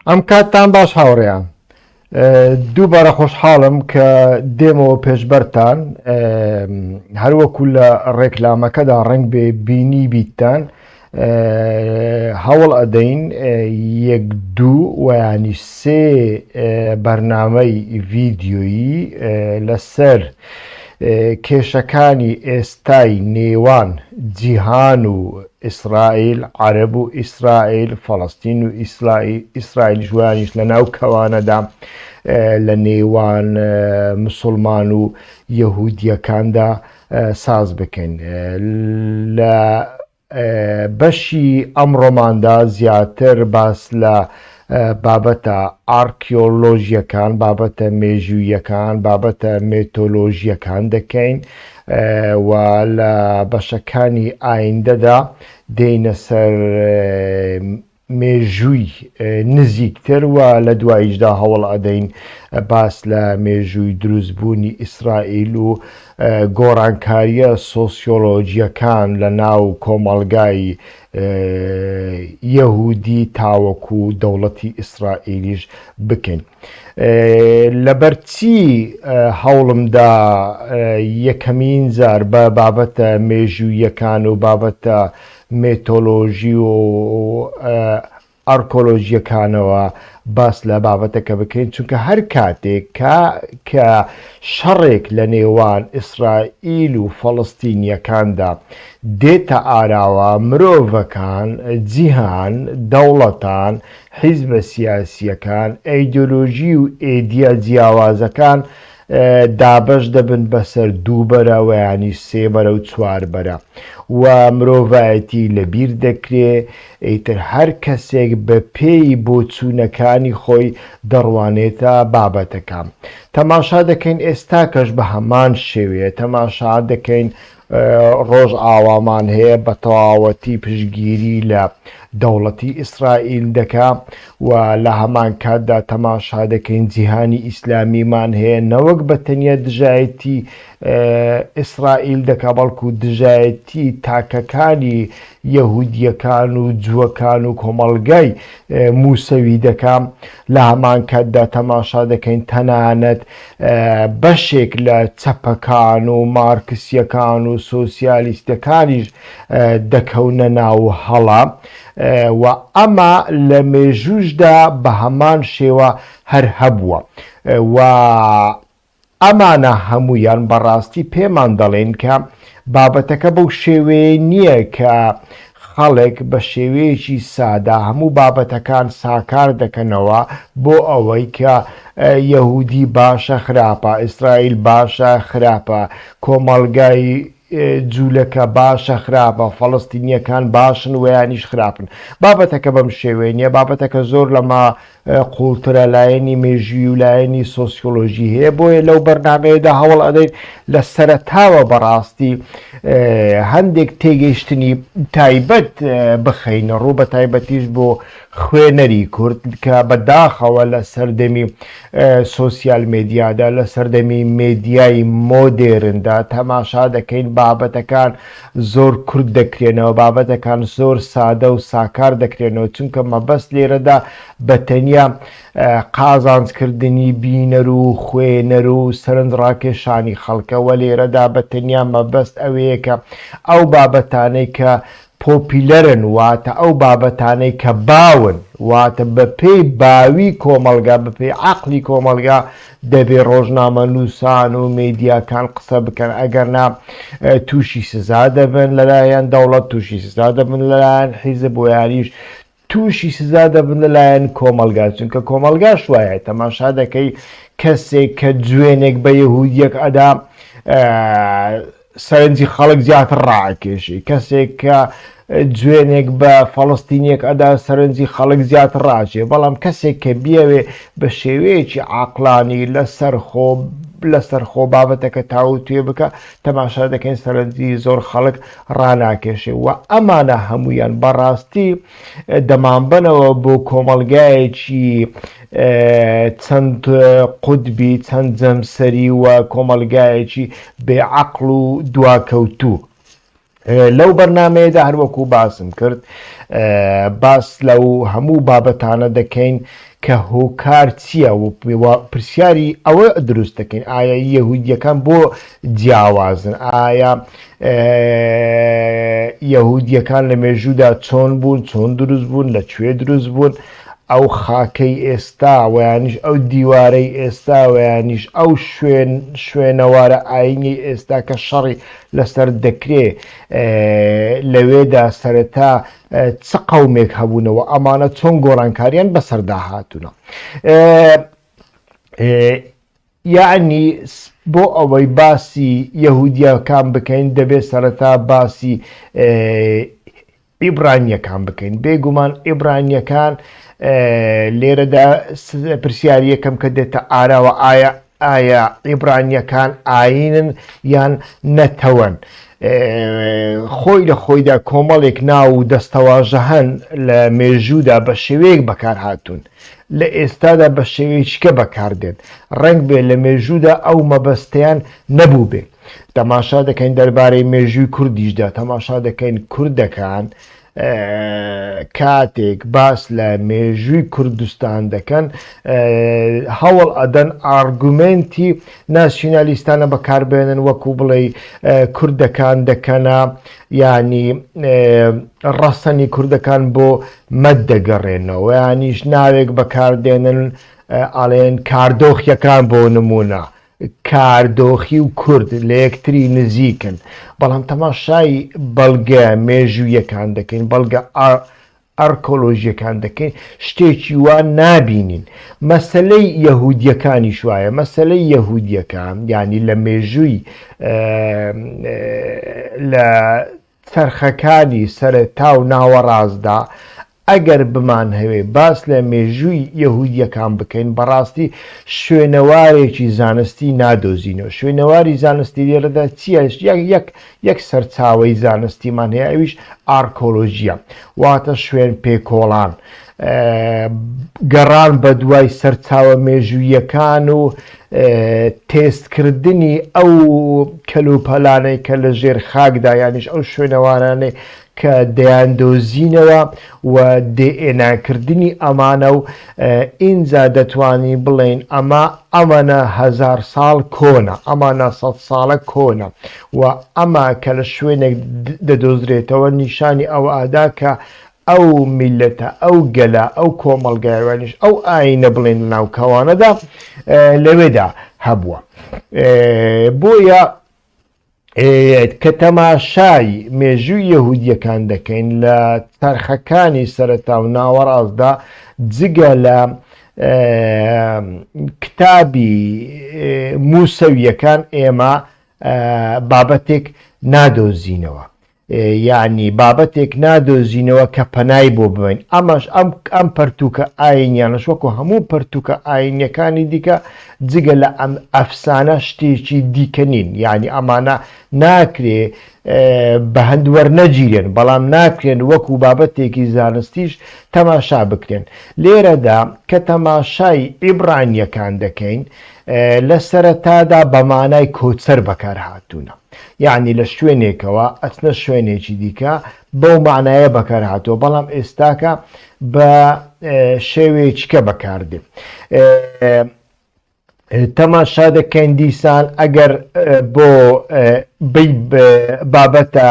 ئەم کاتتان باش هاوڕێیان دووبارە خۆشحاڵم کە دێمەوە پێشبەرتان هەروەکو لە ڕێکلامەکەدا ڕنگ بێ بینی بیتتان هەوڵ ئەدەین یەک دوو ویانی سێ بەرنامەی ڤیدیۆیی لەسەر کێشەکانی ئێستای نێوان جیهان و ئیسرائیل عەرەب و ئیسرائیل فەڵەستین و ئیسرائیل ژوانیش لە ناو کەوانەدا لە نێوان موسڵمان و یەهودیەکاندا ساز بکەین لە بەشی ئەمڕۆماندا زیاتر باس لە بابەتە ئارکیۆلۆژیەکان بابەتە مێژوویەکان بابەتە مێتۆلۆژیەکان دەکەین و لە بەشەکانی ئایندەدا دێینە سەر مێژووی نزیکتر و لە دواییشدا هەوڵ ئەدەین باس لە مێژووی دروستبوونی ئیسرائیل و گۆڕانکاریە سۆسیۆلۆجیەکان لە ناو کۆمەڵگای یەهودی تاوەکو دەوڵەتی ئیسرائیلیش بکەین لەبەرچی هەوڵمدا یەکەمین جار بە بابەتە مێژوویەکان و بابەتە مێتۆلۆژی و ئارکۆلۆژیەکانەوە باس لە بابەتەکە بکەین چونکە هەر کاتێک کە شەڕێک لە نێوان ئیسرائیل و فەڵەستینیەکاندا دێتە ئاراوە مرۆڤەکان جیهان دەوڵەتان حیزبە سیاسیەکان ئەیدۆلۆژی و ئێدیا جیاوازەکان دابەش دەبن بەسەر دووبەرە و ینی سێبەرە و چواربەرە و مرۆڤایەتی لەبیر دەکرێ ئیتر هەر کەسێک بە پێی بۆچوونەکانی خۆی دەڕوانێتە بابەتەکان تەماشا دەکەین ئێستا کەش بە هەمان شێوەیە تەماشا دەکەین ڕۆژ ئاوامان هەیە بە تەواوەتی پشتگیری لە دەوڵەتی ئیسرائیل دەکا و لە هەمان کاتدا تەماشا دەکەین جیهانی ئیسلامیمان هەیە نەوەک بە تەنیا دژایەتی ئیسرائیل دەکا بەڵکو دژایەتی تاکەکانی یەهودیەکان و جووەکان و کۆمەڵگای موسەوی دەکام لە هەمان کاتدا تەماشا دەکەین تەنانەت بەشێک لە چەپەکان و مارکسیەکان و سۆسیالیستەکانیش دەکەونە ناو هەڵا و ئەمە لە مێژووشدا بە هەمان شێوە هەر هەبووە و ئەمانە هەمویان بەڕاستی پێمان دەڵێن کە بابەتەکە بەو شێوەیە نییە کە خەڵک بە شێوەیەکی سادا هەموو بابەتەکان ساکار دەکەنەوە بۆ ئەوەی کە یەهودی باشە خراپە ئیسرائیل باشە خراپە کۆمەڵگای جوولەکە باشە خراپە فەڵەستینیەکان باشن و یانیش خراپن بابەتەکە بەم شێوەیە نیە بابەتەکە زۆر لەما قوڵترە لایەنی مێژووی و لایەنی سۆسیۆلۆژی هەیە بۆیە لەو بەرنامەیەدا هەوڵ ئەدەین لە سەرەتاوە بەڕاستی هەندێک تێگەیشتنی تایبەت بخەینە ڕوو بە تایبەتیش بۆ خوێنەری کورد کە بەداخەوە لە سەردەمی سۆسیال مێدیادا لە سەردەمی مێدیای مۆدێرندا تەماشا دەکەین بابەتەکان زۆر کورد دەکرێنەوە بابەتەکان زۆر سادە و ساکار دەکرێنەوە چونکە مەبەست لێرەدا بە تەنیا قازانجکردنی بینەر و خوێنەر و سەرنجڕاکێشانی خەڵکەوە لێرەدا بە تەنیا مەبەست ئەوەیە کە ئەو بابەتانەی کە پۆپیلەرن واتە ئەو بابەتانەی کە باون واتە بە پێی باوی کۆمەلگا بە پێی عەقلی کۆمەلگا دەبێ ڕۆژنامە نووسان و مێدیاکان قسە بکەن ئەگەرنا تووشی سزا دەبن لەلایەن دەوڵەت تووشی سزا دەبن لەلایەن حیزب و یاریش تووشی سزا دەبن لەلایەن کۆمەلگا چونکە کۆمەلگا شوایە تەماشا دەکەی کەسێک کە جوێنێک بە یەهودیەک ئەدا سەرنجی خەڵک زیاتر ڕاکێشی کەسێک کە جوێنێک بە فەڵەستینیەک ئەدا سەرنجی خەڵک زیاتر ڕاچێ بەڵام کەسێک کە بیاوێ بە شێوەیەکی عاقلانی لەسەر خۆ بابەتەکە تاو توێ بکە تەماشا دەکەین سەرنجی زۆر خەڵک ڕناکێشێ و ئەمانە هەمویان بەڕاستی دەمانبنەوە بۆ کۆمەلگایەکی چەند قوتبی چەند جەمسەری و کۆمەلگایەکی بێعەقڵ و دواکەوتوو لەو بەرنامەیەدا هەروەکو باسم کرد باس لەو هەموو بابەتانە دەکەین کە هۆکار چییە و پرسیاری ئەوە دروست دەکەین ئایا یەهودیەکان بۆ جیاوازن ئایا یەهودیەکان لە مێژوودا چۆن بوون چۆن دروست بوون لەکوێ دروست بوون ئەو خاکەی ئێستا ویانیش ئەو دیوارەی ئێستا ویانیش ئەو شوێنەوارە ئاینی ئێستا کە شەڕی لەسەر دەکرێ لەوێدا سەرەتا چ قەومێک هەبوونەوە ئەمانە چۆن گۆڕانکاریان بەسەردا هاتوونە یعنی بۆ ئەوەی باسی یەهودیەکان بکەین دەبێت سەرەتا باسی ئیبرانیەکان بکەین بێگومان ئیبرانیەکان لێرەدا پرسیاریەکەم کە دێتە ئاراوە ئایا ئیبرانیەکان ئاینن یان نەتەوەن خۆی لە خۆیدا کۆمەڵێک ناو و دەستەواژە هەن لە مێژوودا بە شێوەیەک بەکار هاتوون لە ئێستادا بە شێوەیەکە بەکاردێن ڕنگ بێ لە مێژوودا ئەو مەبەستیان نەبوو بێ تەماشا دەکەین دەربارەی مێژووی کوردیشدا تەماشا دەکەین کوردەکان کاتێک باس لە مێژووی کوردستان دەکەن هەوڵ ئەدەن ئارگومنتی ناسیۆنالیستانە بەکاربێنن وەکو بڵێ کوردەکان دەکەنە ینی ڕەسەنی کوردەکان بۆ مەد دەگەڕێنەوە یانیش ناوێک بەکاردێنن ئاڵێن کاردۆخیەکان بۆ نمونە کاردۆخی و کورد لە یەکتری نزیکن بەڵام تەماشای بەڵگە مێژوویەکان دەکەین بەڵگە ئەرکۆلۆژیەکان دەکەین شتێکی وان نابینین مەسەلەی یەهودیەکانی شوایە مەسەلەی یەهودیەکان ینی لە مێژووی لە چەرخەکانی سەرەتا و ناوەڕاستدا ئەگەر بمان هەوێ باس لە مێژووی یەهودیەکان بکەین بەڕاستی شوێنەوارێکی زانستی نادۆزینەوە شوێنەواری زانستی لێرەدا چیە یەک سەرچاوەی زانستیمان هەیە ئەویش ئارکۆلۆژیە واتە شوێن پێکۆڵان گەڕان بە دوای سەرچاوە مێژوویەکان و تێستکردنی ئەو کەلوپەلانەی کە لە ژێر خاکدا یانیش ئەو شوێنەوارانەی کە دەیاندۆزینەوە و دێئێناکردنی ئەمانە و ئینجا دەتوانی بڵێن ئەمانە هەزار ساڵ کۆنە ئەمانە 100 ساڵە کۆنە و ئەمە کە لە شوێنێک دەدۆزرێتەوە نیشانی ئەو ئادا کە ئەو میلەتە ئەو گەلە ئەو کۆمەڵگایوانیش ئەو ئاینە بڵێن ناوکەوانەدا لەوێدا هەبووە بۆیە کە تەماشای مێژووی یەهودیەکان دەکەین لە تەرخەکانی سەرەتا و ناوەڕاستدا جگە لە کتابی موسەویەکان ئێمە بابەتێک نادۆزینەوە یعنی بابەتێک نادۆزینەوە کە پەنای بۆ ببین ئەمەش ئەم پەرتوکە ئاینیانش وەکو هەموو پەرتوکە ئاینیەکانی دیکە جگە لە ئەم ئەفسانە شتێکی دیکەنین یعنی ئەمانە ناکرێ بە هەندوەرنەگیرێن بەڵام ناکرێن وەکو بابەتێکی زانستیش تەماشا بکرێن لێرەدا کە تەماشای ئیبرانیەکان دەکەین لە سەرەتادا بەمانای کۆچەر بەکار هاتوونە یعنی لە شوێنێکەوە ئەچنە شوێنێکی دیکە بەو معنایە بەکار هاتووە بەڵام ئێستاکە بە شێوەیەکە بەکاردێ تەماشا دەکەین دیسان ئەگەر بۆ بابەتە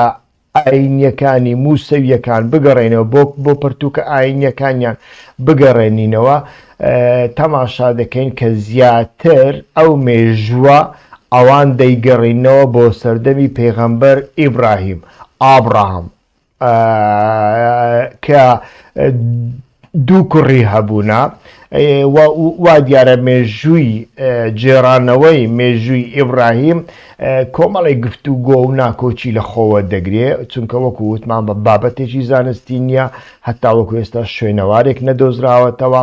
ئاینیەکانی موسەویەکان بگەڕێنەوە بۆ پەرتوکە ئاینیەکانیان بگەڕێنینەوە تەماشا دەکەین کە زیاتر ئەو مێژووە ئەوان دەیگەڕینەوە بۆ سەردەمی پێغەمبەر ئیبراهیم ئابراهام کە دوو کوڕی هەبوونا وا دیارە مێژووی جێرانەوەی مێژووی ئیبراهیم کۆمەڵی گفتوگۆ و ناکۆچی لە خۆوە دەگرێت چونکە وەکو وتمان بە بابەتێکی زانستی نییە هەتا وەکو ئێستا شوێنەوارێک نەدۆزراوەتەوە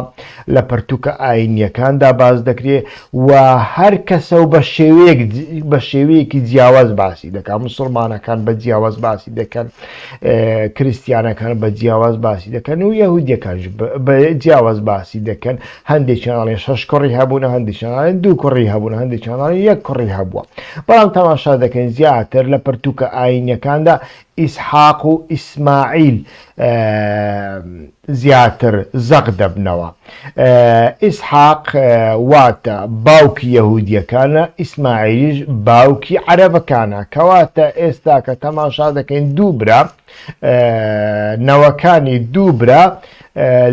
لە پەرتوکە ئاینیەکاندا باز دەکرێت و هەر کەسە و بە شێوەیەکی جیاواز باسی دەکات موسڵمانەکان بە جیاواز باسی دەکەن کریسیانەکان بە جیاواز باسی دەکەن و یەهودیەکانش بە جیاواز باسی دەکەن هەندێکیان 6 کوڕی هەبوون، هەندێکیان 2 کوڕی هەبوون، هەندێکیان 1 کوڕی هەبووە. بەڵام تەماشا دەکەین زیاتر لە پرتوکە ئاینیەکاندا ئیسحاق و ئیسماعیل زیاتر زەق دەبنەوە. ئیسحاق واتە باوکی یەهودیەکانە، ئیسماعیلیش باوکی عەرەبەکانە، کەواتە ئێستا کە تەماشا دەکەین دوو برا نەوەکانی دوو برا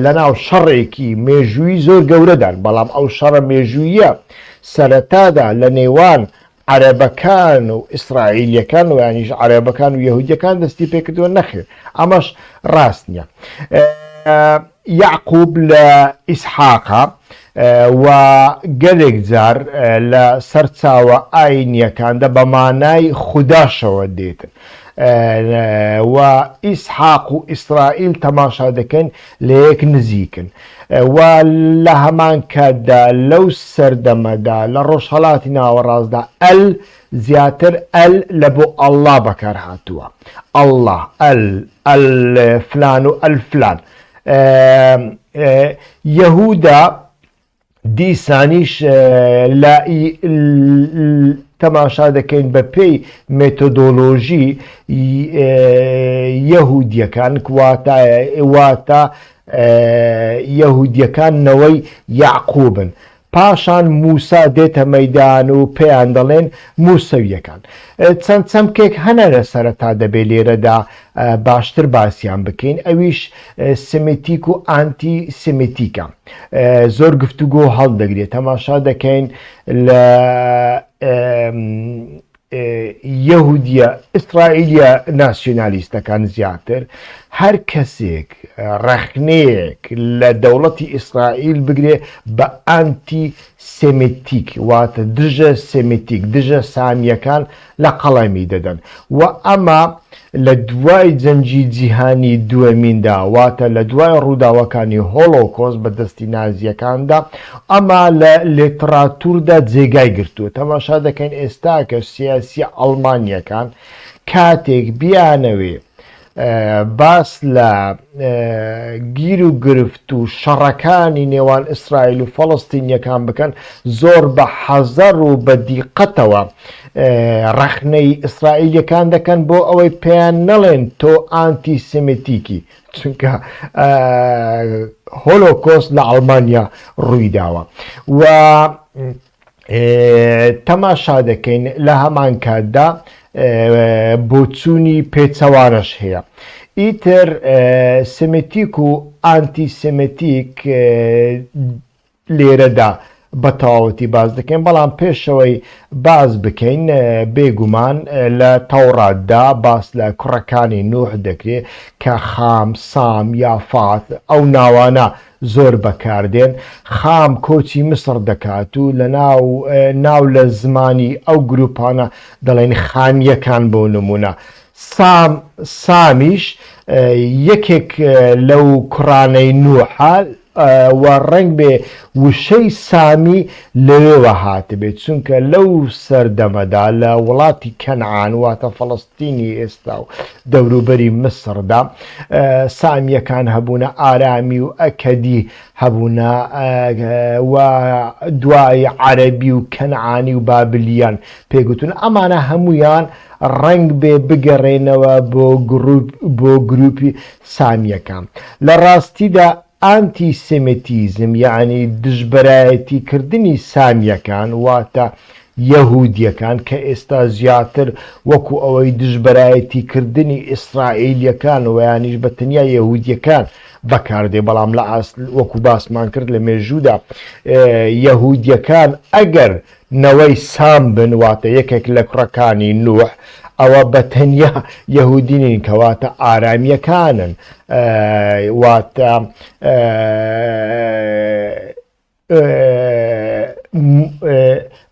لە ناو شەڕێکی مێژووی زۆر گەورەدان، بەڵام ئەو شەڕە مێژوویە سەرەتادا لە نێوان عەرەبەکان و ئیسرائیلیەکان و یانیش عەرەبەکان و یەهودیەکان دەستی پێکردووە نەخێر، ئەمەش ڕاست نییە. یعقوب لە ئیسحاقا و گەلێک جار لە سەرچاوە ئاینیەکاندا بە مانای خوداشەوە دێتن و ئیسحاق و ئیسرائیل تەماشا دەکەن لە یەک نزیکن و لە هەمان کاتدا لەو سەردەمەدا لە ڕۆژهەڵاتی ناوەڕاستدا ئەل زیاتر ئەل لە بۆ ئەڵڵا بەکار هاتووە، ئەڵڵا ئەل فلان و ئەل فلان. یەهودا دیسانیش لە تەماشا دەکەین بە پێی مێتۆدۆلۆژی یەهودیەکان واتە یەهودیەکانەوەی یعقوبن. پاشان موسا دێتە مەیدان و پێیان دەڵێن موسەویەکان. چەند چەمکێک هەنە لە سەرەتا دەبێ لێرەدا باشتر باسییان بکەین، ئەویش سمیتیک و ئانتی سمیتیکە. زۆر گفتوگۆ هەڵدەگرێت. تەماشا دەکەین لە یەهودیە ئیسرائیلیە ناسیۆنالیستەکان زیاتر هەر کەسێک ڕەخنەیەک لە دەوڵەتی ئیسرائیل بگرێ بە ئانتی سێمیتیک واتە دژە سێمیتیک دژە سامیەکان لە قەڵەمی دەدەن و ئەمە لە دوای جەنگی جیهانی دووەمیندا واتە لە دوای ڕووداوەکانی هۆڵۆکۆست بە دەستی نازیەکاندا ئەمە لە لێتراتوردا جێگای گرتووە. تەماشا دەکەین ئێستا کە سیاسی ئەڵمانیەکان کاتێک بیانەوێ باس لە گیر و گرفت و شەڕەکانی نێوان ئیسرائیل و فەڵەستینیەکان بکەن، زۆر بە حەزەر و بە دیقەتەوە ڕەخنەی ئیسرائیلیەکان دەکەن بۆ ئەوەی پێیان نەڵێن تۆ ئانتی سێمیتیکی، چونکە هۆلۆکۆست لە ئەڵمانیا ڕوویداوە و تەماشا دەکەین لە هەمان کاتدا بۆچوونی پێچەوانەش هەیە. ئیتر سێمیتیک و ئانتی سێمیتیک لێرەدا بە تەواوەتی باز دەکەین، بەڵام پێشەوەی باز بکەین بێگومان لە تەوراتدا باس لە کوڕەکانی نوح دەکرێت کە خام، سام، یافات ئەو ناوانە زۆر بەکاردێن. خام کۆچی مسر دەکات و لە ناو لە زمانی ئەو گروپانە دەڵێن خامیەکان بۆ نمونە. سامیش یەکێک لەو کوڕانەی نوحە و ڕنگ بێ وشەی سامی لەوێوە هاتبێت، چونکە لەو سەردەمەدا لە وڵاتی کەنعان واتە فەڵەستینی ئێستا و دەوروبەری مسردا سامیەکان هەبوونە، ئارامی و ئەکەدی هەبوونە و دوای عەرەبی و کەنعانی و بابلیان پێگوتون. ئەمانە هەمویان ڕنگ بێ بگەڕێنەوە بۆ گروپی سامیەکان. لە ڕاستیدا ئانتی سێمیتیزم یعنی دژبەرایەتی کردنی سامیەکان واتە یەهودیەکان کە ئێستا زیاتر وەکو ئەوەی دژبەرایەتی کردنی ئیسرائیلیەکان و یانیش بە تەنیا یەهودیەکان بەکاردێ، بەڵام لە ئاسڵ وەکو باسمان کرد لە مێژوودا یەهودیەکان ئەگەر نەوەی سام بن واتە یەکێک لە کوڕەکانی نوح ئەوە بە تەنیا یەهودینین کەواتە ئارامیەکانن واتە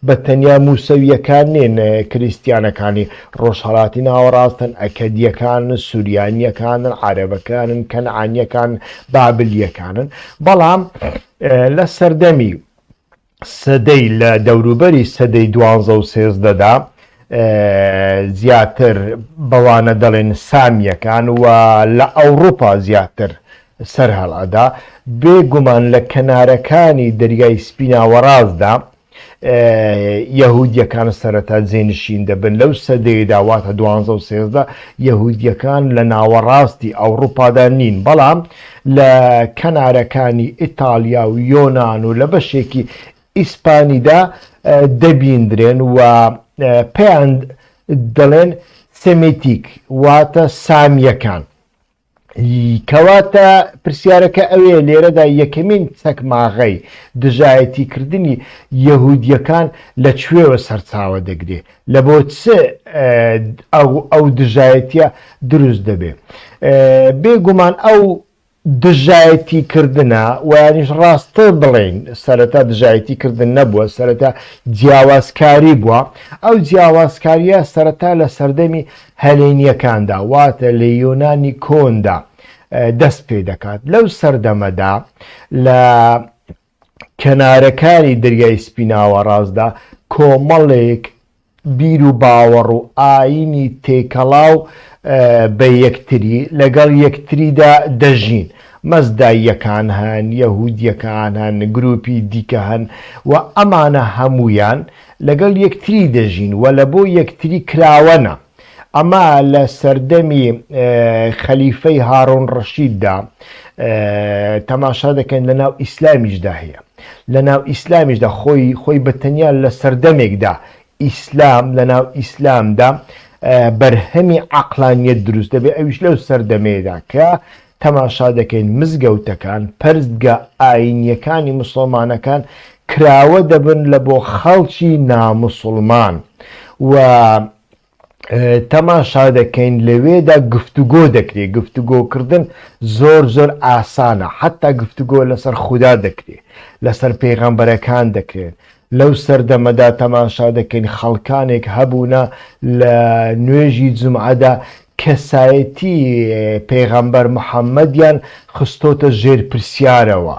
بە تەنیا موسەویەکان نێن، کریسیانەکانی ڕۆژهەڵاتی ناوەڕاستن، ئەکەدیەکانن، سووریانیەکانن، عەرەبەکانن، کەنعانیەکان، بابلیەکانن. بەڵام لە سەردەمی سەدەی لە دەوروبەری سەدەی 12 و 13دا زیاتر بەوانە دەڵێن سامیەکان و لە ئەوروپا زیاتر سەر هەڵئەدا بێگومان لە کەنارەکانی دەریای سپیناوەڕاستدا یەهودیەکان سەرەتا جێنشین دەبن لەو سەدەیەدا واتە 12 یەهودیەکان لە ناوەڕاستی ئەوروپادا نین بەڵام لە کەنارەکانی ئیتالیا و یۆناان و لە بەشێکی ئیسپانیدا دەبیندرێن و پێیان دەڵێن سێمیتیک واتە سامیەکان کەواتە پرسیارەکە ئەوەیە لێرەدا یەکەمین چەکماغەی دژایەتیکردنی یەهودیەکان لەکوێوە سەرچاوە دەگرێ لە بۆ چ ئەو دژایەتیە دروست دەبێ بێگومان ئەو دژایەتیکردنە و یانیش ڕاستە بڵێن سەرەتا دژایەتیکردن نەبووە سەرەتا جیاوازکاری بووە ئەو جیاوازکاریە سەرەتا لە سەردەمی هەلێنیەکاندا واتە لە یۆنانی کۆندا دەست پێ دەکات لەو سەردەمەدا لە کەنارەکانی دەریای سپیناوەڕاستدا کۆمەڵێک بیر و باوەڕ و ئاینی تێکەڵاو بە یەکتری لەگەڵ یەکتریدا دەژین مەزداییەکان هەن یەهودیەکان هەن گروپی دیکە هەن و ئەمانە هەمویان لەگەڵ یەکتری دەژین و لە بۆ یەکتری کراوەنە ئەمە لە سەردەمی خەلیفەی هاڕۆن ڕەشیددا تەماشا دەکەن لە ناو ئیسلامیشدا هەیە لە ناو ئیسلامیشدا خۆی بەتەنیا لە سەردەمێکدا ئیسلام لە ناو ئیسلامدا بەرهەمی عەقلانیەت دروست دەبێت ئەویش لەو سەردەمێدا کە تەماشا دەکەین مزگەوتەکان پەرستگا ئاینیەکانی موسڵمانەکان کراوە دەبن لە بۆ خەڵکی ناموسڵمان و تەماشا دەکەین لەوێدا گفتوگۆ دەکرێت گفتوگۆکردن زۆر ئاسانە حتا گفتوگۆ لەسەر خودا دەکرێت لەسەر پێغەمبەرەکان دەکرێت لەو سەردەمەدا تەماشا دەکەین خەڵکانێک هەبوونە لە نوێژی جومعەدا کەسایەتی پێغەمبەر محەممەدیان خستۆتە ژێر پرسیارەوە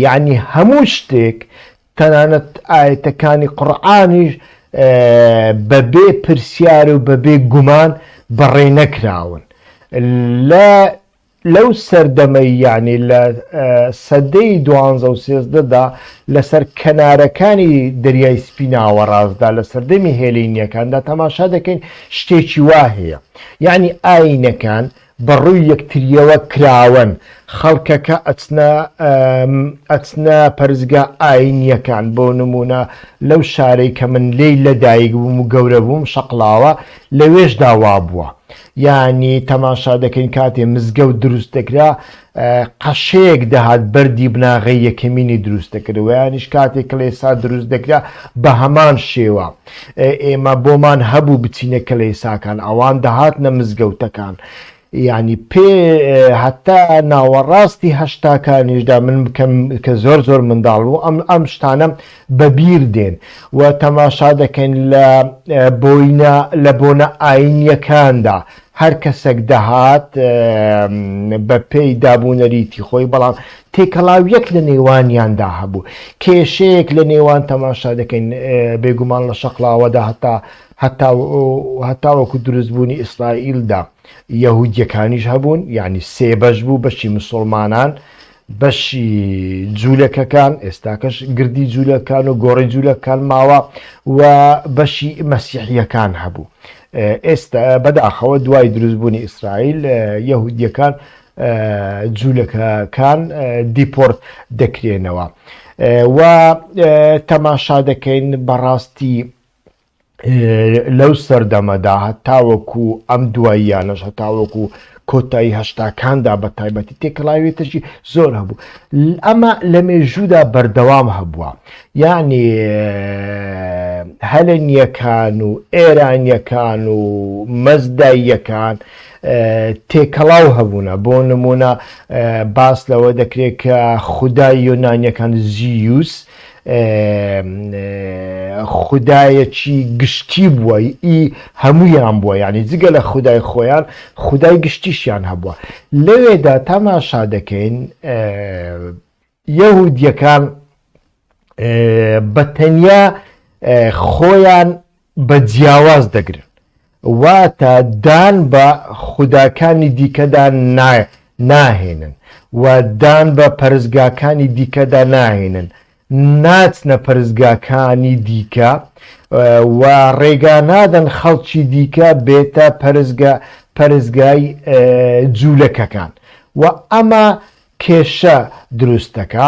یعنی هەموو شتێک تەنانەت ئاەتەکانی قورئانیش بەبێ پرسیار و بەبێ گومان بەڕێ نەکراون لەو سەردەمەی یعنی لە سەدەی 12دا لەسەر کەنارەکانی دەریای سپیناوەڕاستدا لە سەردەمی هێلینیەکاندا تەماشا دەکەین شتێکی وا هەیە یعنی ئاینەکان بەڕووی یەکتریەوە کراون خەڵکەکە ئەچنە پەرزگا ئاینیەکان بۆ نمونە لەو شارەی کە من لێی لەدایک بووم و گەورە بووم شەقڵاوە لەوێشدا وا بووە یعنی تەماشا دەکەین کاتێ مزگەوت دروست دەکرا قەشەیەک دەهات بەردی بناغی یەکەمینی دروست دەکردەوە یانیش کاتێک کڵێسا دروست دەکرا بە هەمان شێوە ئێمە بۆمان هەبوو بچینە کڵێساکان ئەوان دەهاتنە مزگەوتەکان یعنی پێ هەتا ناوەڕاستی هەشتاکانیشدا من بکەم کە زۆر منداڵ و ئەم شتانە بەبیر دێن و تەماشا دەکەین لە بۆنە ئاینیەکاندا هەر کەسێک دەهات بە پێی دابوونەریتی خۆی بەڵام تێکەڵاویەک لە نێوانیاندا هەبوو کێشەیەک لە نێوان تەماشا دەکەین بێگومان لە شەقڵاوەدا هەتاوەکو دروستبوونی ئیسرائیلدا یەهودیەکانیش هەبوون یعنی سێ بەش بوو بەشی مسلمانان بەشی جوولەکەکان ئێستاکەش گردی جوولەکان و گۆڕی جوولەکان ماوە و بەشی مەسیحیەکان هەبوو ئێستا بەداخەوە دوای دروستبوونی ئیسرائیل یەهودیەکان جوولەکەکان دیپۆرت دەکرێنەوە و تەماشا دەکەین بەڕاستی لەو سەردەمەدا هەتاوەکو ئەم دواییانەش هەتاوەکو کۆتایی هەشتاکاندا بە تایبەتی تێکەڵاوێتەشی زۆر هەبوو ئەمە لە مێژوودا بەردەوام هەبووە یعنی هەلێنیەکان و ئێرانیەکان و مەزداییەکان تێکەڵاو هەبوونە بۆ نمونە باس لەوە دەکرێت کە خودای یۆنانیەکان زیوس خودایەکی گشتی بووە هەمویان بووە یعنی جگە لە خودای خۆیان خودای گشتیشیان هەبووە لەوێدا تەماشا دەکەین یەهودیەکان بەتەنیا خۆیان بە جیاواز دەگرن واتە دان بە خوداکانی دیکەدان ناهێنن و دان بە پەرزگاکانی دیکەدا ناهێنن، ناچنە پەرزگاکانی دیکە و ڕێگا نادەن خەڵکی دیکە بێتە پەرزگای جوولەکەکان و ئەمە کێشە دروستەکە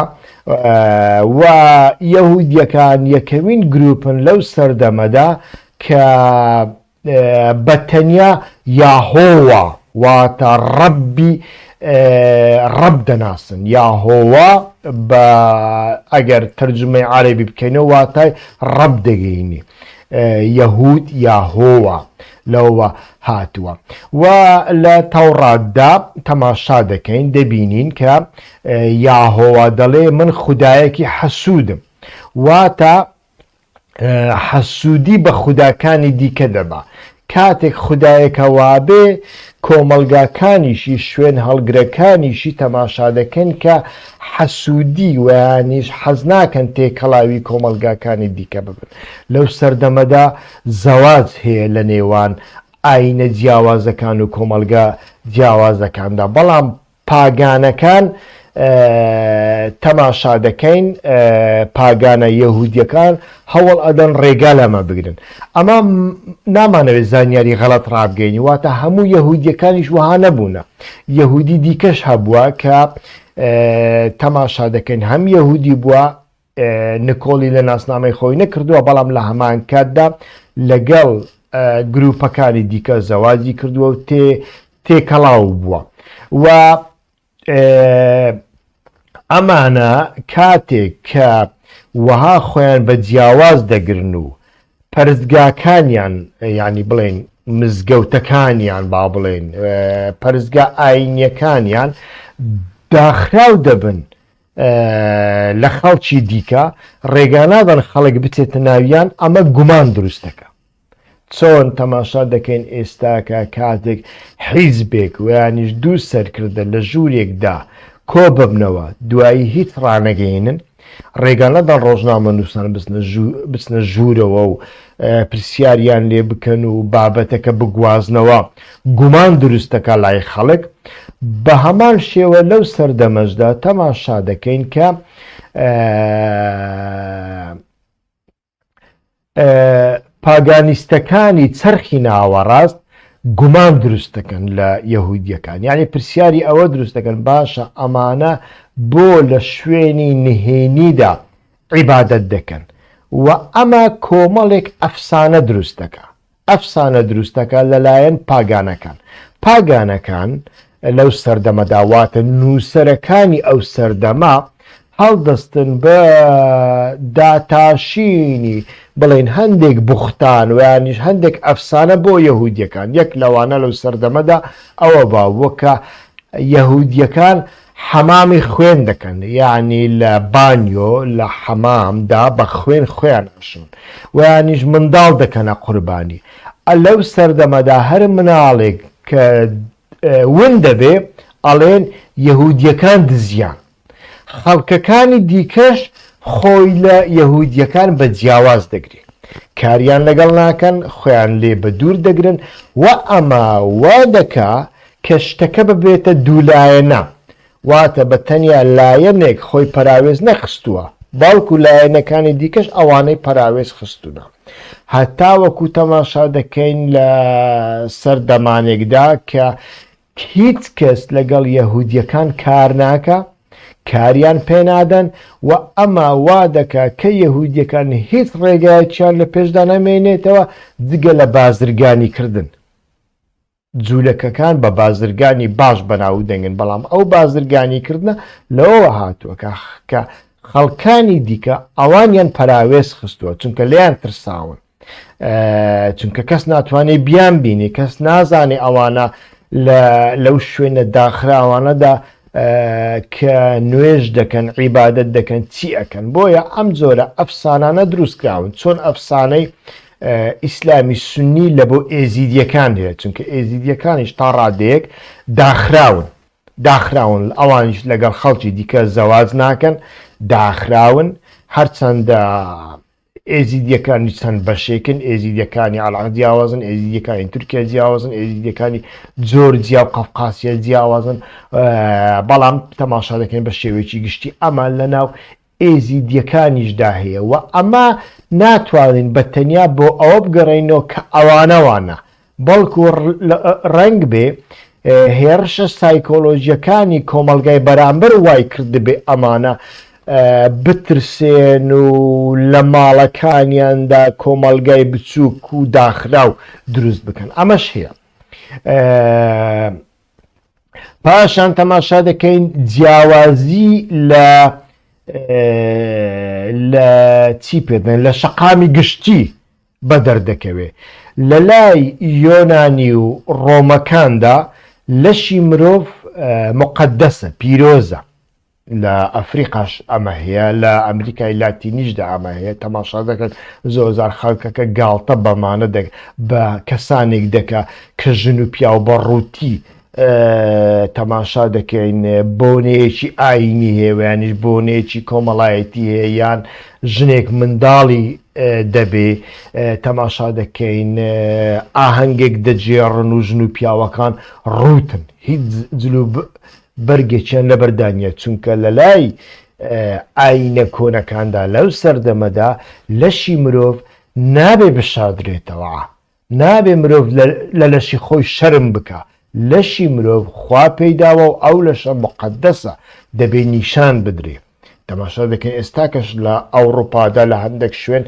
و یەهودیەکان یەکەمین گروپن لەو سەردەمەدا کە بەتەنیا یاهۆوە واتە ڕەبی ڕەب دەناسن، یاهۆوە بە ئەگەر تەرجمەی عەرەبی بکەینەوە واتای ڕەب دەگەینی، یەهود یاهۆوە لەوە هاتووە و لە تەوراتدا تەماشا دەکەین دەبینین کە یاهۆوە دەڵێ من خودایەکی حەسوودم، واتە حەسوودی بە خوداکانی دیکە دەبا. کاتێک خودایەکە وابێ کۆمەلگاکانیشی شوێن هەڵگرەکانیشی تەماشا دەکەن کە حەسوودی ویانیش حەز ناکەن تێکەڵاوی کۆمەلگاکانی دیکە ببن. لەو سەردەمەدا زەواج هەیە لە نێوان ئاینە جیاوازەکان و کۆمەلگا جیاوازەکاندا، بەڵام پاگانەکان تەماشا دەکەین پاگانە یەهودیەکان هەوڵ ئەدەن ڕێگا لەمە بگرن. ئەمە نامانەوێت زانیاری غەڵەت ڕابگەینی، واتە هەموو یەهودیەکانیش وها نەبوونە، یەهودی دیکەش هەبووە کە تەماشا دەکەین هەم یەهودی بووە نکۆڵی لە ناسنامەی خۆی نەکردووە، بەڵام لە هەمان کاتدا لەگەڵ گروپەکانی دیکە زەواجی کردووە و تێکەڵاو بووە و ئەمانە کاتێک کە وەها خۆیان بە جیاواز دەگرن و پەرزگاکانیان ینی بڵێن مزگەوتەکانیان با بڵێن پەرزگا ئاینیەکانیان داخراو دەبن لە خەڵکی دیکە، ڕێگانادەن خەڵک بچێتە ناویان، ئەمە گومان دروستەکە. چۆن تەماشا دەکەین ئێستاکە کاتێک حیزبێک ویانیش دوو سەرکردە لە ژوورێکدا کۆ ببنەوە دوایی هیچ ڕانەگەینن، ڕێگانەدان ڕۆژنامە نووسان بچنە ژوورەوە و پرسیاریان لێ بکەن و بابەتەکە بگوازنەوە، گومان دروستەکە لای خەڵک. بە هەمان شێوە لەو سەردەمەشدا تەماشا دەکەین کە پاگانیستەکانی چەرخی ناوەڕاست گومان دروستەکەن لە یەهودیەکان، یعنی پرسیاری ئەوە دروستەکەن باشە ئەمانە بۆ لە شوێنی نهێنیدا عیبادەت دەکەن و ئەمە کۆمەڵێک ئەفسانە دروستەکە، ئەفسانە دروستەکە لەلایەن پاگانەکان. پاگانەکان لەو سەردەمەداواتە نووسەرەکانی ئەو سەردەما هەڵدەستن بە داتاشینی بڵێن هەندێک بوختان ویانیش هەندێک ئەفسانە بۆ یەهودیەکان. یەک لەوانە لەو سەردەمەدا ئەوە باوە کە یەهودیەکان حەمامی خوێن دەکەن، یعنی لە بانیۆ لە حەمامدا بە خوێن خۆیان ئەشون ویانیش منداڵ دەکەنە قوربانی. لەو سەردەمەدا هەر مناڵێک کە ون دەبێ ئەڵێن یەهودیەکان دزیان، خەڵکەکانی دیکەش خۆی لە یەهودیەکان بە جیاواز دەگرێت، کاریان لەگەڵ ناکەن، خۆیان لێ بە دوور دەگرن و ئەمە وا دەکا کە شتەکە ببێتە دوولایەنە، واتە بە تەنیا لایەنێک خۆی پەراوێز نەخستووە، باوکو لایەنەکانی دیکەش ئەوانەی پەراوێز خستوونە. هەتا وەکو تەماشا دەکەین لە سەردەمانێکدا کە هیچ کەس لەگەڵ یەهودیەکان کار ناکە، کاریان پێنادەن و ئەمە وا دەکا کە یەهودیەکان هیچ ڕێگایەکیان لە پێشدا نەمێنێتەوە جگە لە بازرگانی کردن. جوولەکەکان بە بازرگانی باش بەناو دەنگن، بەڵام ئەو بازرگانی کردنە لەوە هاتووە کە خەڵکانی دیکە ئەوانیان پەراوێز خستووە، چونکە لیان ترساون، چونکە کەس ناتوانێت بیان بینی، کەس نازانێ ئەوانە لەو شوێنە داخراوانەدا کە نوێژ دەکەن، عیبادەت دەکەن، چی ئەکەن. بۆیە ئەم جۆرە ئەفسانانە دروستکراون، چۆن ئەفسانەی ئیسلامی سنی لە بۆ ئێزیدیەکان هەیە، چونکە ئێزیدیەکانیش تا ڕادەیەک داخراون ئەوانیش لەگەڵ خەڵکی دیکە زەواج ناکەن، داخراون، هەرچەندە ئێزیدیەکانی چەند بەشێکن، ئێزیدیەکانی عەلاق جیاوازن، ئێزیدیەکانی تورکیا جیاوازن، ئێزیدیەکانی جۆرجیا و قەفقاسیە جیاوازن، بەڵام تەماشا دەکەین بە شێوەیەکی گشتی ئەمان لەناو ئێزیدیەکانیشدا هەیە و ئەمە ناتوانین بە تەنیا بۆ ئەوە بگەڕێنەوە کە ئەوانەوانە، بەڵکو ڕەنگ بێ هێرشە سایکۆلۆژیەکانی کۆمەلگای بەرامبەر وای کردبێ ئەمانە بترسێن و لە ماڵەکانیاندا کۆمەلگای بچووک و داخراو دروست بکەن. ئەمەش هەیە. پاشان تەماشا دەکەین جیاوازی لە چی پێدەن لە شەقامی گشتی بە دەردەکەوێ. لە لای یۆنانی و ڕۆمەکاندا لەشی مرۆڤ مقدسە، پیرۆزە. لە ئەفریقاش ئەمە هەیە، لە ئەمریکای لاتینیشدا ئەمە هەیە. تەماشا دەکەن زۆرجار خەڵکەکە گاڵتە بەمانە بە کەسانێک دەکە کە ژن و پیا و بەڕووتی تەماشا دەکەین بۆنەیەکی ئاینی هێویانیش بۆنەیەکی کۆمەڵایەتی هەیە، یان ژنێک منداڵی دەبێ تەماشا دەکەین ئاهەنگێک دەجێڕن و ژن و پیاوەکان ڕوتن، هیچ جلو بەرگێکیان لە بەردانیە، چونکە لە لای ئاینە کۆنەکاندا لەو سەردەمەدا لەشی مرۆڤ نابێ بشادرێتەوە، نابێ مرۆڤ لە لەشی خۆی شەرم بکە. لەشی مرۆڤ خوا پێیداوە و ئەو لەشە مقدسە دەبێ نیشان بدرێ. تەماشا دەکەین ئێستاکەش لە ئەوڕۆپادا لە هەندێک شوێن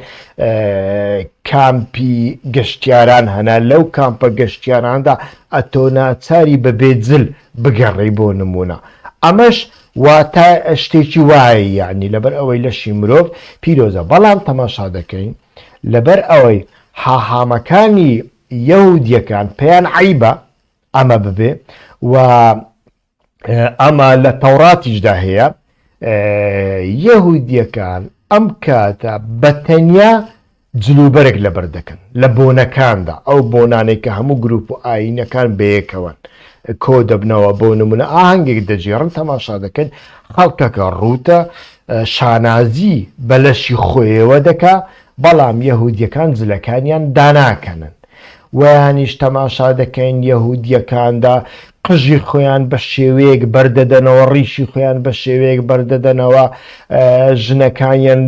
کامپی گەشتیاران هەنا، لەو کامپە گەشتیاراندا ئەتۆ ناچاری بە بێجل بگەڕێی بۆ نمونە. ئەمەش واتە شتێکی وایە، یعنی لەبەر ئەوەی لەشی مرۆڤ پیرۆزە. بەڵام تەماشا دەکەین لەبەر ئەوەی هاهامەکانی یەهودیەکان پێیان عیبە ئەمە ببێ و ئەمە لە تەوراتیشدا هەیە، یەهودیەکان ئەم کاتە بەتەنیا جلوبەرێک لەبەر دەکەن لە بۆنەکاندا، ئەو بۆنانێک کە هەموو گروپ و ئاینەکان بەیەکەوەن کۆ دەبنەوە بۆ نمونە ئاهەنگێک دەجێڕن تەماشا دەکەن خەڵکەکە ڕوتە شانازی بە لەشی خۆیەوە دەکا، بەڵام یەهودیەکان جلەکانیان داناکەنن. ویانیش تەماشا دەکەین یەهودیەکاندا قژی خۆیان بە شێوەیەک بەردەدەنەوە، ڕیشی خۆیان بە شێوەیەک بەردەدەنەوە، ژنەکانیان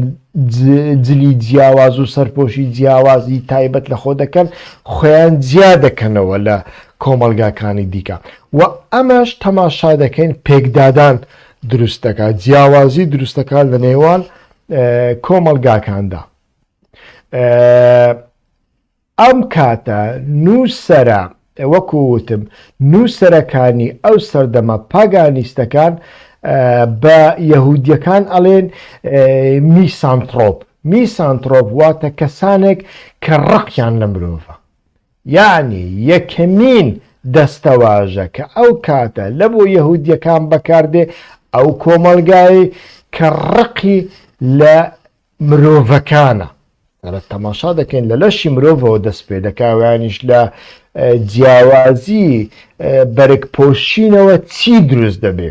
جلی جیاواز و سەرپۆشی جیاوازی تایبەت لە خۆ دەکەن، خۆیان جیا دەکەنەوە لە کۆمەلگاکانی دیکە. و ئەمەش تەماشا دەکەین پێکدادان دروستەکە، جیاوازی دروستەکە لە نێوان کۆمەلگاکاندا. ئەم کاتە نووسەرە وەکووتم نووسەرەکانی ئەو سەردەمە پاگانیستەکان بە یەهودیەکان ئەڵێن میسانترۆپ. میسانترۆپ واتە کەسانێک کە ڕقیان لە مرۆڤە، یعنی یەکەمین دەستەواژە کە ئەو کاتە لە بۆ یەهودیەکان بەکاردێ ئەو کۆمەلگای کە ڕقی لە مرۆڤەکانە. تەماشا دەکەین لە لەشی مرۆڤەوە دەست پێ دەکاویانیش لە جیاوازی بەرگپۆشینەوە چی دروست دەبێ،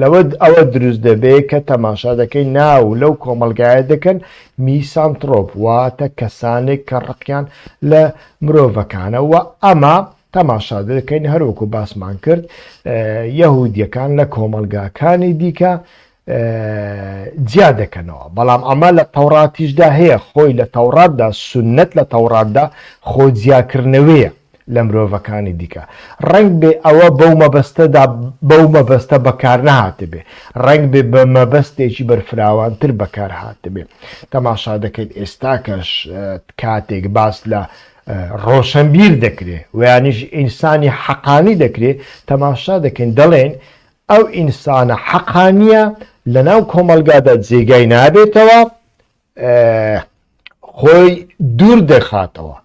لەوە ئەوە دروست دەبێ کە تەماشا دەکەین ناو لەو کۆمەلگایە دەکەن میسانترۆپ، واتە کەسانێک کە ڕقیان لە مرۆڤەکانە. و ئەمە تەماشا دەکەین هەروەکو باسمان کرد یەهودیەکان لە کۆمەلگاکانی دیکە جیا دەکەنەوە. بەڵام ئەمە لە تەوراتیشدا هەیە، خۆی لە تەوراتدا سونەت لە تەوراتدا خۆ جیاکردنەوەیە لە مرۆڤەکانی دیکە. ڕەنگ بێ ئەوە بەو مەبەستە بەکار نەهاتە بێ، ڕەنگ بێ بە مەبەستێکی بەرفراوانتر بەکار هاتە بێ. تەماشا دەکەیت ئێستاکەش کاتێک باس لە ڕۆشنبیر دەکرێت و یانیش ئینسانی حەقانی دەکرێت، تەماشا دەکەین دەڵێن ئەو ئینسانە حەقانیە لە ناو کۆمەلگادا جێگای نابێتەوە، خۆی دوور دەخاتەوە.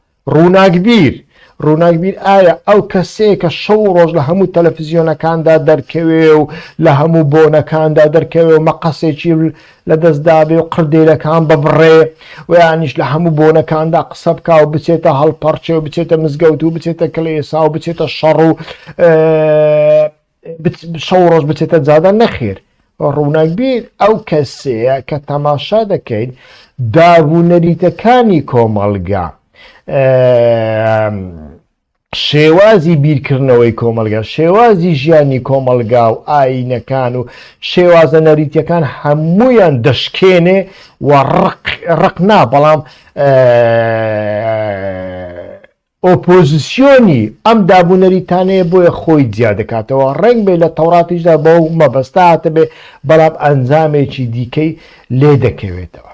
ڕووناکبیر ئایا ئەو کەسەیە کە شەو ڕۆژ لە هەموو تەلەڤیزیۆنەکاندا دەرکەوێ و لە هەموو بۆنەکاندا دەرکەوێ و مەقەسێکی لە دەستدابێ و قردێلەکان ببڕێ و یانیش لە هەموو بۆنەکاندا قسە بکا و بچێتە هەڵپەرچێ و بچێتە مزگەوت و بچێتە کلێسا و بچێتە شەڕ و شەو ڕۆژ بچێتە جادە نەخێر. ڕووناک بێت ئەو کەسەیە کە تەماشا دەکەین دابوونەریتەکانی کۆمەڵگا شێوازی بیرکردنەوەی کۆمەلگا شێوازی ژیانی کۆمەلگا و ئاینەکان و شێوازە نەریتیەکان هەمویان دەشکێنێ و ڕق نا بەڵام ئۆپۆزیسیۆنی ئەم دابوونەریتانەیە بۆیە خۆی جیا دەکاتەوە ڕنگ بێ لە تەوراتیشدا بۆ مەبەستا هاتە بێ بەڵام ئەنجامێکی دیکەی لێ دەکەوێتەوە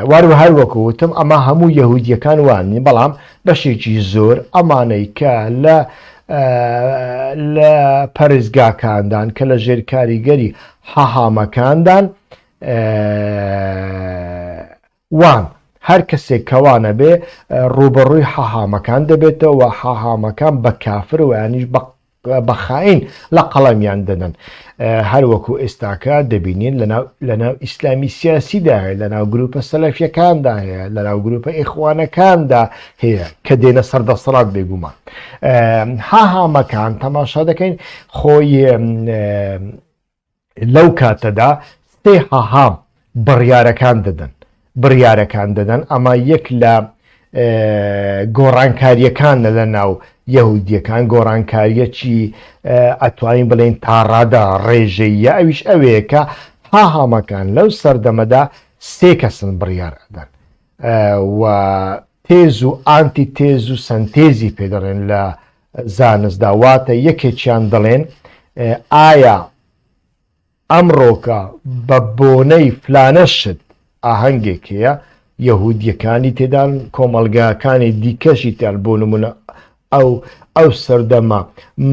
وارو هەر وەکوتم ئەمە هەموو یەهودیەکان وانی بەڵام بەشێکی زۆر ئەمانەی کە لە پەرێزگاکاندان کە لە ژێر کاریگەری حەهامەکاندان وان هەر کەسێک کەوانە بێ ڕوبەڕووی حەهامەکان دەبێتەوە و حەهامەکان بە کافر و یانیش بەخائین لە قەڵەمیان دەدەن هەروەکو ئێستاکە دەبینین لەناو ئیسلامی سیاسیدا هەیە لەناو گروپە سەلەفیەکاندا هەیە لەناو گروپە ئیخوانەکاندا هەیە کە دێنە سەردەسەڵات بێگومان حەهامەکان تەماشا دەکەین خۆی لەو کاتەدا سێ حەهام بڕیارەکان دەدەن ئەمە یەک لە گۆڕانکاریەکانە لە ناو یەهودیەکان گۆڕانکاریەکی ئەتوانین بڵێن تاڕادا ڕێژەیە ئەویش ئەوەیە کە حەهامەکان لەو سەردەمەدا سێ کەسن بڕیارەدەن و تێز و ئانتی تێز و سنتێزی پێدەڕێن لە زانستدا واتە یەکێکیان دەڵێن ئایا ئەمڕۆکە بە بۆنەی فلانە شت ئاهەنگێک هەیە یەهودیەکانی تێدان کۆمەلگاکانی دیکەشی تیان بۆ نمونە ئەو سەردەمە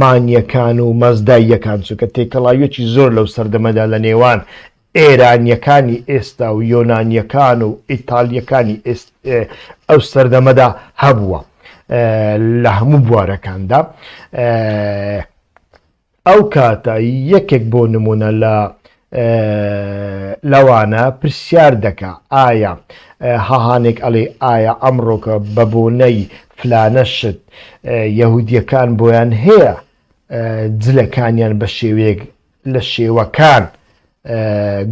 مانیەکان و مەزداییەکان چونکە تێکەڵاویەکی زۆر لەو سەردەمەدا لە نێوان ئێرانیەکانی ئێستا و یۆنانیەکان و ئیتالیەکانی ئەو سەردەمەدا هەبووە لە هەموو بوارەکاندا ئەو کاتە یەکێک بۆ نمونە لەوانە پرسیار دەکا ئایا هەهانێک ئەڵێ ئایا ئەمڕۆکە بەبوونەی فلانە شت یەهودیەکان بۆیان هەیە جلەکانیان بە شێوەیەک لە شێوەکان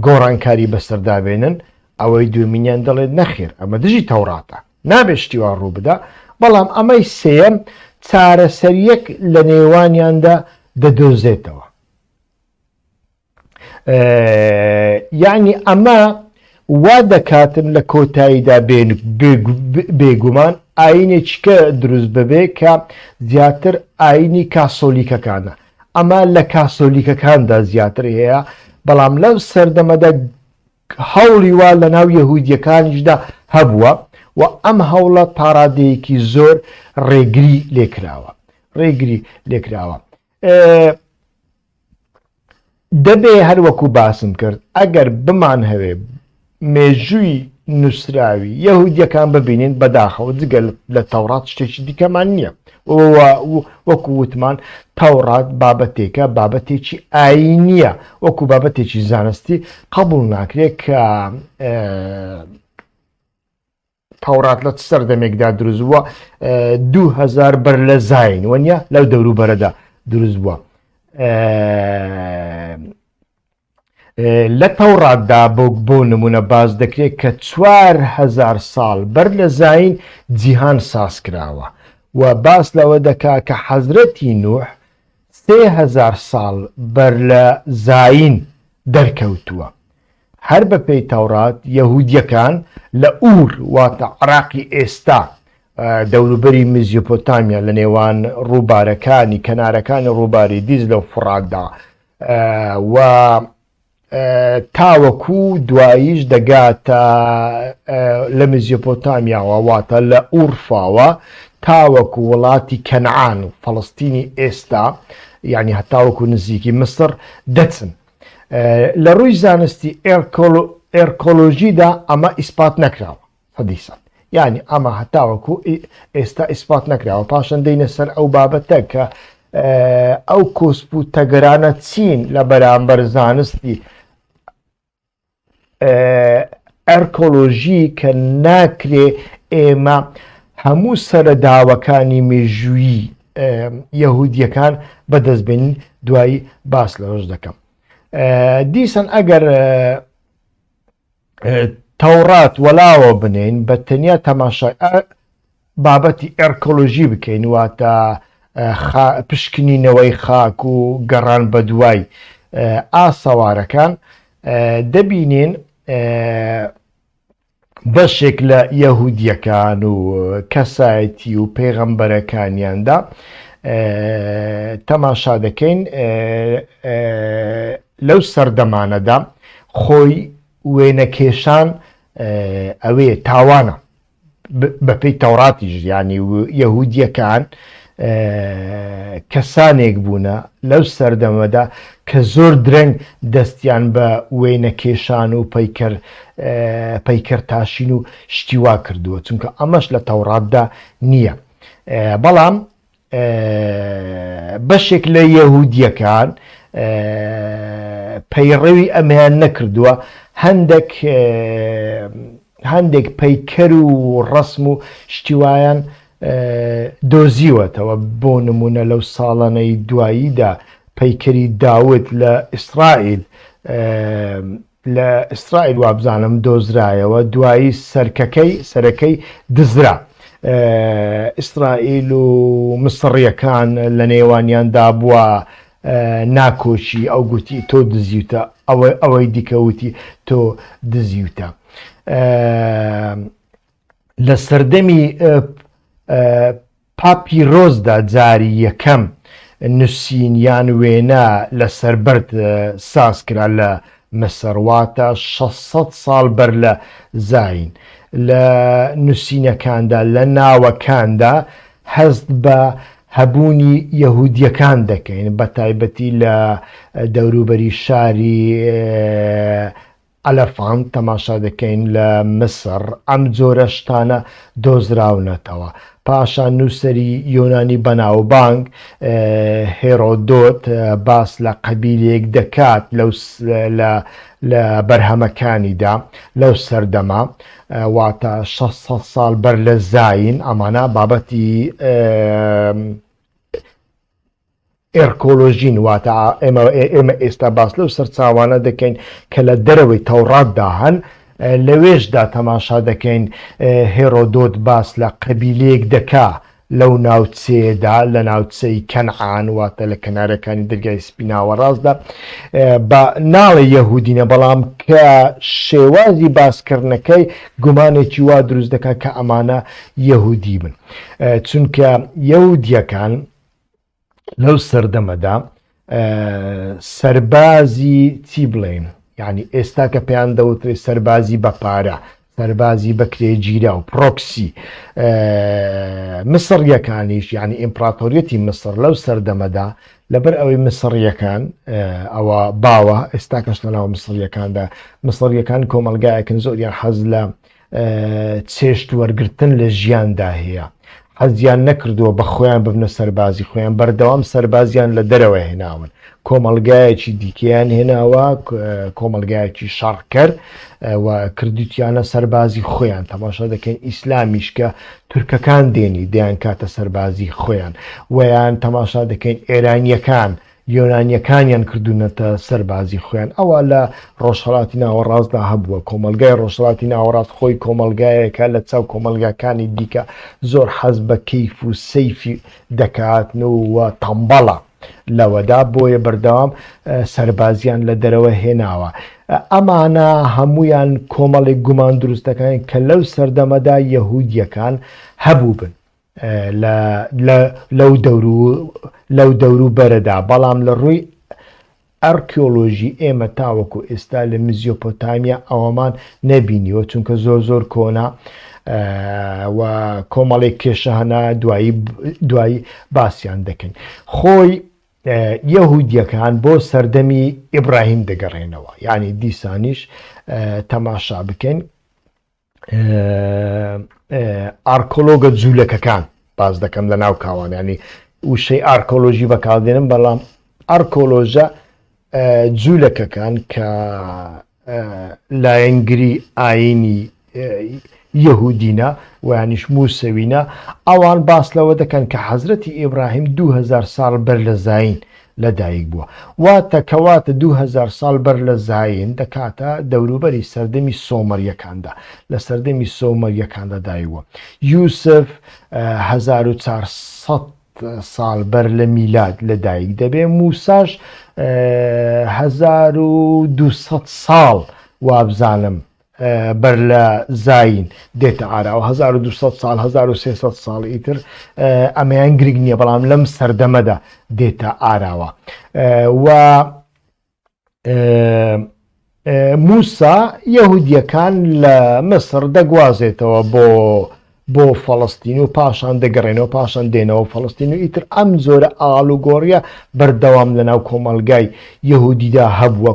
گۆڕانکاری بەسەردابێنن ئەوەی دومینیان دەڵێت نەخێر ئەمە دژی تەوراتە نابێت شتیوان ڕوو بدە بەڵام ئەمەی سێم چارەسەریەک لە نێوانیاندا دەدۆزێتەوە یعنی ئەمە وا دەکاتن لە کۆتاییدا بێگومان ئاینێکیکە دروست ببێ کە زیاتر ئاینی کاسۆلیکەکانە ئەمە لە کاسۆلیکەکاندا زیاتر هەیە بەڵام لەو سەردەمەدا هەوڵی وا لە ناو یەهودیەکانیشدا هەبووە و ئەم هەوڵە پارادەیەکی زۆر ڕێگری لێکراوە دەبێ هەروەکو باسم کرد ئەگەر بمان هەوێ مێژووی نووسراوی یەهودیەکان ببینین بەداخەوە جگەل لە تەورات شتێکی دیکەمان نییە وەکو وتمان تەورات بابەتێکە بابەتێکی ئاینیە وەکو بابەتێکی زانستی قبول ناکرێت کە تەورات لە سەردەمێکدا دروست بووە 2000 بەر لە زاین وەنیە لەو دەوروبەرەدا دروست بووە لە تەوراتدا بۆ نمونە باز دەکرێت کە 4000 ساڵ بەر لە زاین جیهان ساز کراوە و باس لەوە دەکا کە حەزرەتی نوح 3000 ساڵ بەر لە زاین دەرکەوتووە هەر بەپێی تەورات یەهودیەکان لە ئور واتە عراقی ئێستا دەوروبەری میزیۆپۆتامیا لە نێوان ڕووبارەکانی کەنارەکانی ڕووباری دیز لە فڕاددا و تاوەکو دواییش دەگاتە لە میزیۆپۆتامیاوە واتە لە ئورفاوە تاوەکو وڵاتی کەنعان و فەڵستینی ئێستا یعنی هەتاوەکو نزیکی مسر دەچن لە ڕووی زانستی ئێرکۆلۆژیدا ئەمە ئیسپات نەکراوە حەدیسان یعنی ئەمە هەتاوەکو ئێستا ئیسپات نەکراوە پاشان دەینە سەر ئەو بابەتە کە ئەو کۆسپ و تەگەرانە چین لە بەرامبەر زانستی ئەرکۆلۆژی کە ناکرێ ئێمە هەموو سەرەداوەکانی مێژووی یەهودیەکان بەدەستبێنین دوایی باس لەوەش دەکەم دیسان ئەگەر تەورات وەلاوە بنین بە تەنیا تەماشای بابەتی ئەرکۆلۆژی بکەین واتە پشکنینەوەی خاک و گەڕان بە دوای ئاسەوارەکان دەبینین بەشێک لە یەهودیەکان و کەسایەتی و پێغەمبەرەکانیاندا تەماشا دەکەین لەو سەردەمانەدا خۆی وێنەکێشان ئەوەیە تاوانە بەپێی تەوراتیش ینی یەهودیەکان کەسانێک بوونە لەو سەردەمەدا کە زۆر درەنگ دەستیان بە وێنەکێشان و پەیکەرتاشین و شتیوا کردووە چونکە ئەمەش لە تەوراتدا نییە بەڵام بەشێک لە یەهودیەکان پەیڕەوی ئەمەیان نەکردووە هەندێک پەیکەر و ڕەسم و شتیوایان دۆزیوەتەوە بۆ نمونە لەو ساڵانەی دواییدا پەیکەری داوت لە ئیسرائیل وابزانم دۆزرایەوە دوایی سەرەکەی دزرا ئیسرائیل و مسڕیەکان لە نێوانیاندا بووە ناکۆشی ئەو گوتی تۆ دزیوتە ئەوەی دیکەوتی تۆ دزیوتە لە سەردەمی پاپی ڕۆزدا جاری یەکەم نووسینیان وێنە لە سەربەرد ساز کرا لە مەسەڕواتە 600 ساڵ بەر لە زاین لە نووسینەکاندا لە ناوەکاندا هەست بە هەبوونی یەهودیەکان دەکەین بە تایبەتی لە دەوروبەری شاری ئەلەفان تەماشا دەکەین لە مسر ئەم جۆرە شتانە دۆزراونەتەوە پاشان نووسری یۆنانی بەناوبانگ هێرۆدۆت باس لە قەبیلێک دەکات لە بەرهەمەکانیدا لەو سەردەما واتە 600 ساڵ بەر لە زاین ئەمانە بابەتی ئێرکۆلۆژین واتە ئێمە ئێستا باس لەو سەرچاوانە دەکەین کە لە دەرەوەی تەوراتدا هەن لەوێشدا تەماشا دەکەین هێرۆدۆت باس لە قەبیلەیەک دەکا لەو ناوچەیەدا لە ناوچەی کەنعان واتە لە کەنارەکانی دەرگای سپیناوە ڕاستدا بە ناڵی یەهودینە بەڵام کە شێوازی باسکردنەکەی گومانێکی وا دروست دەکات کە ئەمانە یەهودی بن چونکە یەهودیەکان لەو سەردەمەدا سەربازی چی بڵێن یعنی ئێستا کە پێیان دەوترێت سەربازی بە پارە سەربازی بە کرێگیرە و پرۆکسی مسڕیەکانیش ینی ئیمپراتۆریەتی مسر لەو سەردەمەدا لەبەر ئەوەی مسڕیەکان ئەوە باوە ئێستا کەش لەناو مسڕیەکاندا مسڕیەکان کۆمەلگایەکن زۆریان حەز لە چێشت وەرگرتن لە ژیاندا هەیە حەزیان نەکردووە بە خۆیان ببنە سەربازی خۆیان بەردەوام سەربازیان لە دەرەوە هێناون کۆمەلگایەکی دیکەیان هێناوە کۆمەلگایەکی شەڕکەر و کردوتیانە سەربازی خۆیان تەماشا دەکەین ئیسلامیش کە تورکەکان دێنی دەیان کاتە سەربازی خۆیان ویان تەماشا دەکەین ئێرانیەکان یۆنانیەکانیان کردوونەتە سەربازی خۆیان ئەوە لە ڕۆژهەڵاتی ناوەڕاستدا هەبووە کۆمەلگای ڕۆژهەڵاتی ناوەڕاست خۆی کۆمەلگایەکە لە چاو کۆمەلگاکانی دیکە زۆر حەز بە کەیف و سەیفی دەکاتن و تەمبەڵە لەوەدا بۆیە بەردەوام سەربازیان لە دەرەوە هێناوە ئەمانە هەمویان کۆمەڵێک گومان دروستەکان کە لەو سەردەمەدا یەهودیەکان هەبوو بن لەو دەورو بەرەدا بەڵام لە ڕووی ئەرکیۆلۆژی ئێمە تاوەکو ئێستا لە میزۆپۆتامیا ئەوەمان نەبینیوە چونکە زۆر کۆنا و کۆمەڵێک کێشە هەنا دوایی باسییان دەکەن خۆی یەهودیەکان بۆ سەردەمی ئیبراهیم دەگەڕێنەوە یعنی دیسانیش تەماشا بکەین ئارکۆلۆگە جوولەکەکان باز دەکەم لە ناو کاوان ینی وشەی ئارکۆلۆژی بەکاردێنم بەڵام ئارکۆلۆژە جوولەکەکان کە لایەنگری ئاینی یەهودینە ویانیش موسەوینە ئەوان باس لەوە دەکەن کە حەزرەتی ئیبراهیم 2000 ساڵ بەر لە زاین لەدایک بووە واتە کەواتە 2000 ساڵ بەر لە زاین دەکاتە دەوروبەری سەردەمی سۆمەریەکاندا لە سەردەمی سۆمەریەکاندا دایوە یوسف 1400 ساڵ بەر لە میلاد لەدایک دەبێ موساش 1200 ساڵ وابزانم بەر لە زاین دێتە ئاراوە 1200 ساڵ 1300 ساڵ ئیتر ئەمەیان گرنگ نییە بەڵام لەم سەردەمەدا دێتە ئاراوە و موسا یەهودیەکان لە مسر دەگوازێتەوە بۆ فەڵەستین و پاشان دەگەڕێنەوە پاشان دێنەوە فەڵەستین و ئیتر ئەم زۆرە ئاڵوگۆڕیە بەردەوام لەناو کۆمەلگای یەهودیدا هەبووە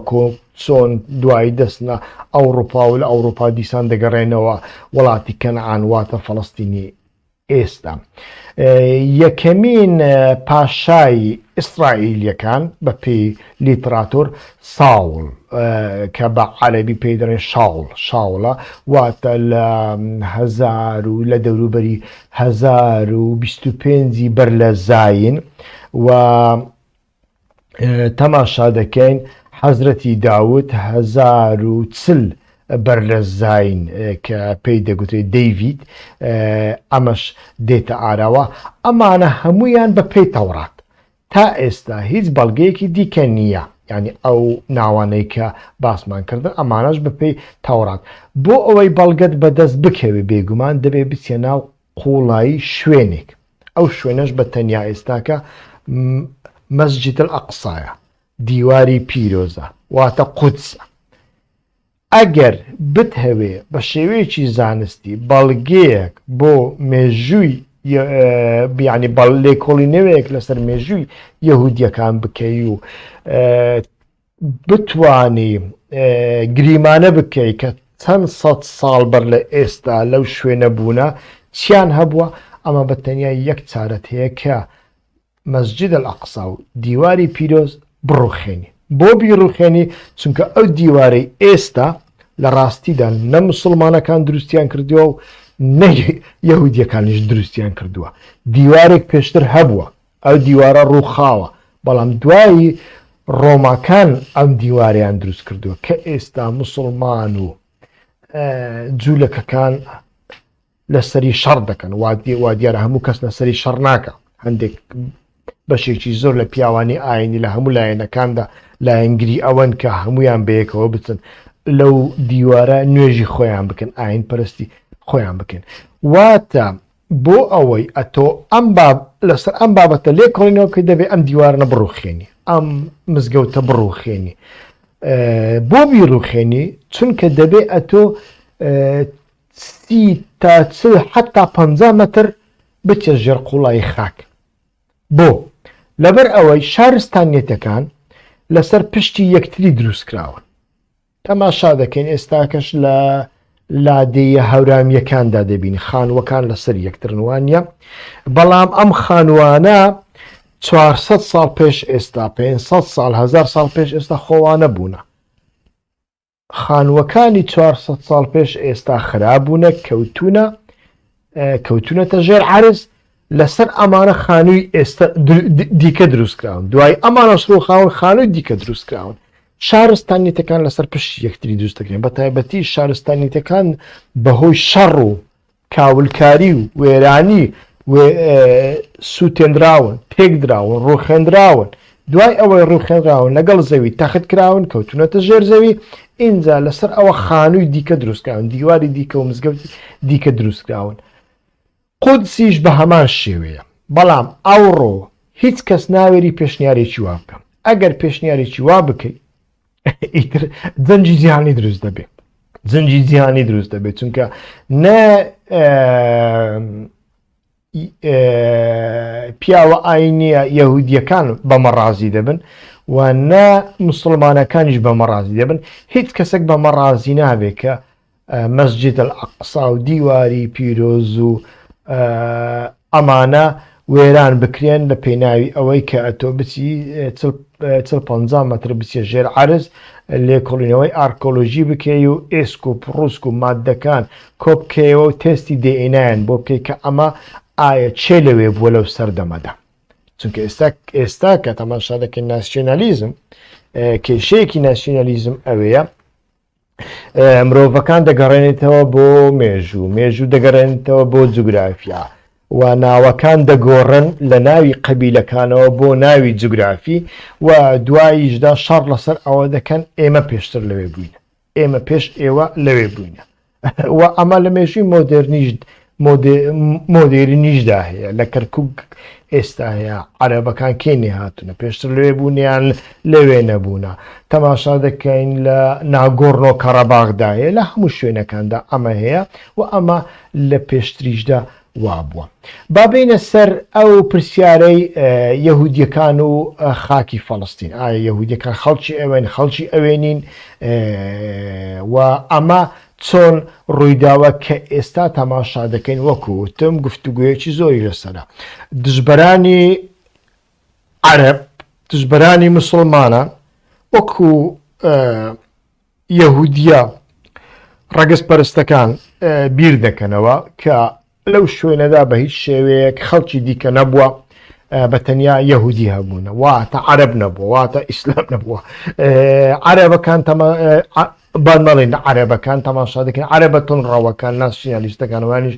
چۆن دوایی دەستنە ئەوروپا و لە ئەوروپا دیسان دەگەڕێنەوە وڵاتی کەنعان واتە فەڵەستینی ئێستا یەکەمین پاشای ئیسرائیلیەکان بە پێی لیتراتۆر ساوڵ کە بە عەرەبی پێی دەڵێن شاوڵە واتە لە دەوروبەری 1025 بەر لە زاین و تەماشا دەکەین حەزرەتی داوود 1040 بەر لە زاین کە پێی دەگوترێت دەیڤید ئەمەش دێتە ئاراوە ئەمانە هەمویان بە پێی تەورات تا ئێستا هیچ بەڵگەیەکی دیکە نییە ینی ئەو ناوانەی کە باسمان کردن ئەمانەش بە پێی تەورات بۆ ئەوەی بەڵگەت بەدەست بکەوێ بێگومان دەبێ بچێ ناو قوڵایی شوێنێک ئەو شوێنەش بە تەنیا ئێستاکە مەسجد ئەقسایە دیواری پیرۆزە واتە قودسە ئەگەر بتهەوێ بە شێوەیەکی زانستی بەڵگەیەک بۆ مێژووی بیانی لێکۆڵینەوەیەک لەسەر مێژووی یەهودیەکان بکەی و بتوانی گریمانە بکەی کە چەند سەد ساڵ بەر لە ئێستا لەو شوێنە بوونە چیان هەبووە ئەمە بە تەنیا یەک چارەت هەیە کە مەسجد ئەقسا و دیواری پیرۆز بڕوخێنی بۆ بیڕوخێنی چونکە ئەو دیوارەی ئێستا لە ڕاستیدا نە مسلمانەکان دروستیان کردووە و یەهودیەکانیش دروستیان کردووە دیوارێک پێشتر هەبووە ئەو دیوارە ڕووخاوە بەڵام دوایی ڕۆماکان ئەم دیواریان دروست کردووە کە ئێستا مسلمان و جوولەکەکان لەسەری شەڕ دەکەن وا دیارە هەموو کەس لەسەری شەڕ ناکە هەندێک بەشێکی زۆر لە پیاوانی ئاینی لە هەموو لایەنەکاندا لایەنگری ئەوەن کە هەمویان بەیەکەوە بچن لەو دیوارە نوێژی خۆیان بکەن ئاین پەرستی خۆیان بکەن واتە بۆ ئەوەی ئەتۆ لەسەر ئەم بابەتە لێکۆڵینەوە کە دەبێت ئەم دیوارە بڕوخێنی ئەم مزگەوتە بڕوخێنی بۆ بیڕوخێنی چونکە دەبێت ئەتۆ 30 تا 40 حتا 50 مەتر بچە ژێر قوڵایی خاک بۆ لەبەر ئەوەی شارستانیەتەکان لەسەر پشتی یەکتری دروستکراون تەماشا دەکەین ئێستاکەش لە لادەیە هەورامیەکاندا دەبین خانووەکان لەسەر یەکترنوانە بەڵام ئەم خانوانە 400 ساڵ پێش ئێستا 500 ساڵ 1000 ساڵ پێش ئێستا خۆوانە بوونە خانووەکانی 400 ساڵ پێش ئێستا خراببوونە کەوتونەتە ژێر عەرز لەسەر ئەمانە خانووی ئێستا دیکە دروستکراون دوای ئەمانەش ڕووخاون خانووی دیکە دروستکراون شارستانیەتەکان لەسەر پشت یەکتری دروست دەکرێن بە تایبەتی شارستانیەتەکان بەهۆی شەڕ و کاولکاری و وێرانی سووتێنراون تێکدراون ڕووخێنراون دوای ئەوەی ڕووخێنراون لەگەڵ زەوی تەخت کراون کەوتونەتە ژێر زەوی ئینجا لەسەر ئەوە خانووی دیکە دروستکراون دیواری دیکە و مزگەوت دیکە دروستکراون قودسیش بە هەمان شێوەیە بەڵام ئەوڕۆ هیچ کەس ناوێری پێشنیارێکی وا بکەم ئەگەر پێشنیارێکی وا بکەیت ئیتر زەنجی جیهانی دروست دەبێت زەنجی جیهانی دروست دەبێت چونکە نە پیاوە ئاینیە یەهودیەکان بەمەڕازی دەبن و نە مسلمانەکانیش بەمەڕازی دەبن هیچ کەسێک بەمەڕازی نابێت کە مەسجد ئەقسا و دیواری پیرۆز و ئەمانە وێران بکرێن لە پێناوی ئەوەی کە ئەتۆ بچی 50 مەتر بچێ ژێر عەرز لێکۆڵینەوەی ئارکۆلۆژی بکەی و ئێسک و پڕوسک و مادەکان کۆبکەیەوە و تێستی دێئینایان بۆ بکەی کە ئەمە ئایا چێ لەوێ بووە لەو سەردەمەدا چونکە ئێستا کە تەماشا دەکەین ناسیۆنالیزم کێشەیەکی ناسیۆنالیزم ئەوەیە مرۆڤەکان دەگەڕێنێتەوە بۆ مێژوو دەگەڕێنێتەوە بۆ جوگرافیا و ناوەکان دەگۆڕن لە ناوی قەبیلەکانەوە بۆ ناوی جوگرافی و دواییشدا شەڕ لەسەر ئەوە دەکەن ئێمە پێشتر لەوێ بووین ئێمە پێش ئێوە لەوێ بووینە و ئەمە لە مێژووی مۆدێرنیشدا هەیە لە کەرکووک ئێستا هەیە عەرەبەکان کێنێ هاتوونە پێشتر لەوێ بوونیان لەوێ نەبوونە تەماشا دەکەین لە ناگۆڕنۆ کەڕەباغدا هەیە لە هەموو شوێنەکاندا ئەمە هەیە و ئەمە لە پێشتریشدا وابووە بابینە سەر ئەو پرسیارەی یەهودیەکان و خاکی فەڵەستین ئایا یەهودیەکان خەڵکی ئەوێن خەڵکی ئەوێنین و ئەمە چۆن ڕوویداوە کە ئێستا تەماشا دەکەین وەکوتم گفتوگویەکی زۆری لەسەرە دژبەرانی عەرەب دژبەرانی مسلمانە وەکو یەهودیە ڕەگەز پەرستەکان بیر دەکەنەوە کە لەو شوێنەدا بە هیچ شێوەیەک خەڵکی دیکە نەبووە بەتەنیا یەهودی هەبوونە واتە عەرەب نەبووە واتە ئیسلام نەبووە عەرەبەکان بانەڵێن عەرەبەکان تەماشا دەکەن عەرەبە تونڕەوەکان ناسیۆنالیستەکانوانیش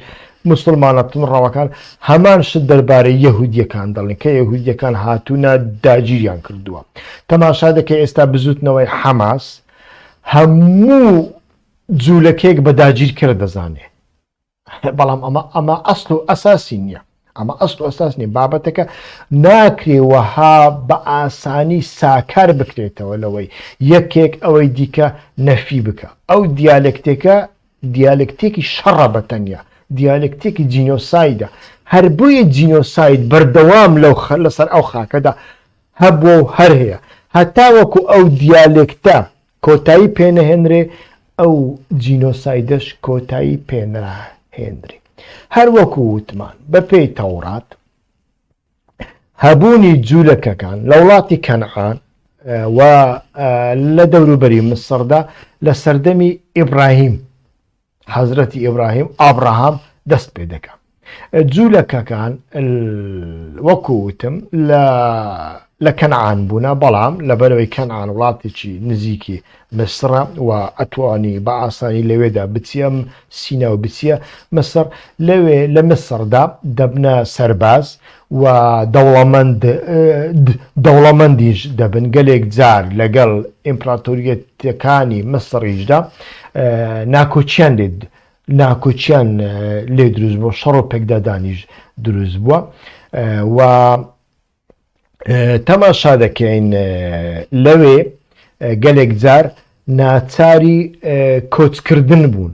مسلمانە تونڕەوەکان هەمان شت دەربارەی یەهودیەکان دەڵێن کە یەهودیەکان هاتوونە داگیریان کردووە تەماشا دەکەی ئێستا بزوتنەوەی حەماس هەموو جوولەکێک بە داگیر کرد دەزانێ بەڵام ئەمە ئەسڵ و ئەساسی نییە ئەمە ئەسڵ و ئەساس نیە بابەتەکە ناکرێوەها بە ئاسانی ساکار بکرێتەوە لەوەی یەکێک ئەوەی دیکە نەفی بکە ئەو دیالکتێکی شەڕە بەتەنیا دیالکتێکی جینۆسایدە هەر بۆیە جینۆساید بەردەوام لەسەر ئەو خاکەدا هەبووە و هەر هەیە هەتاوەکو ئەو دیالکتە کۆتایی پێنەهێنرێ ئەو جینۆسایدەش کۆتایی پێنەهێنرێ هەر وەکو وتمان بەپێی تەورات هەبوونی جوولەکەکان لە وڵاتی کەنعان و لە دەوروبەری مسردا لە سەردەمی ئیبراهیم حەزرەتی ئیبراهیم ئابراهام دەست پێ دەکەن جوولەکەکان وەکو وتم لە کەنعان بوونە بەڵام لەبەرەوەی کەنعان وڵاتێکی نزیکی مسرە و ئەتوانی بە ئاسانی لەوێدا بچیە سینە و بچیە مسر لەوێ لە مسردا دەبنە سەرباز و دەوڵەمەندیش دەبن گەلێک جار لەگەڵ ئیمپراتۆریەتەکانی مسریشدا ناکۆچیان لێ دروست بووە شەڕ و پێکدادانیش دروست بووە و تەماشا دەکەین لەوێ گەلێک جار ناچاری کۆچکردن بوون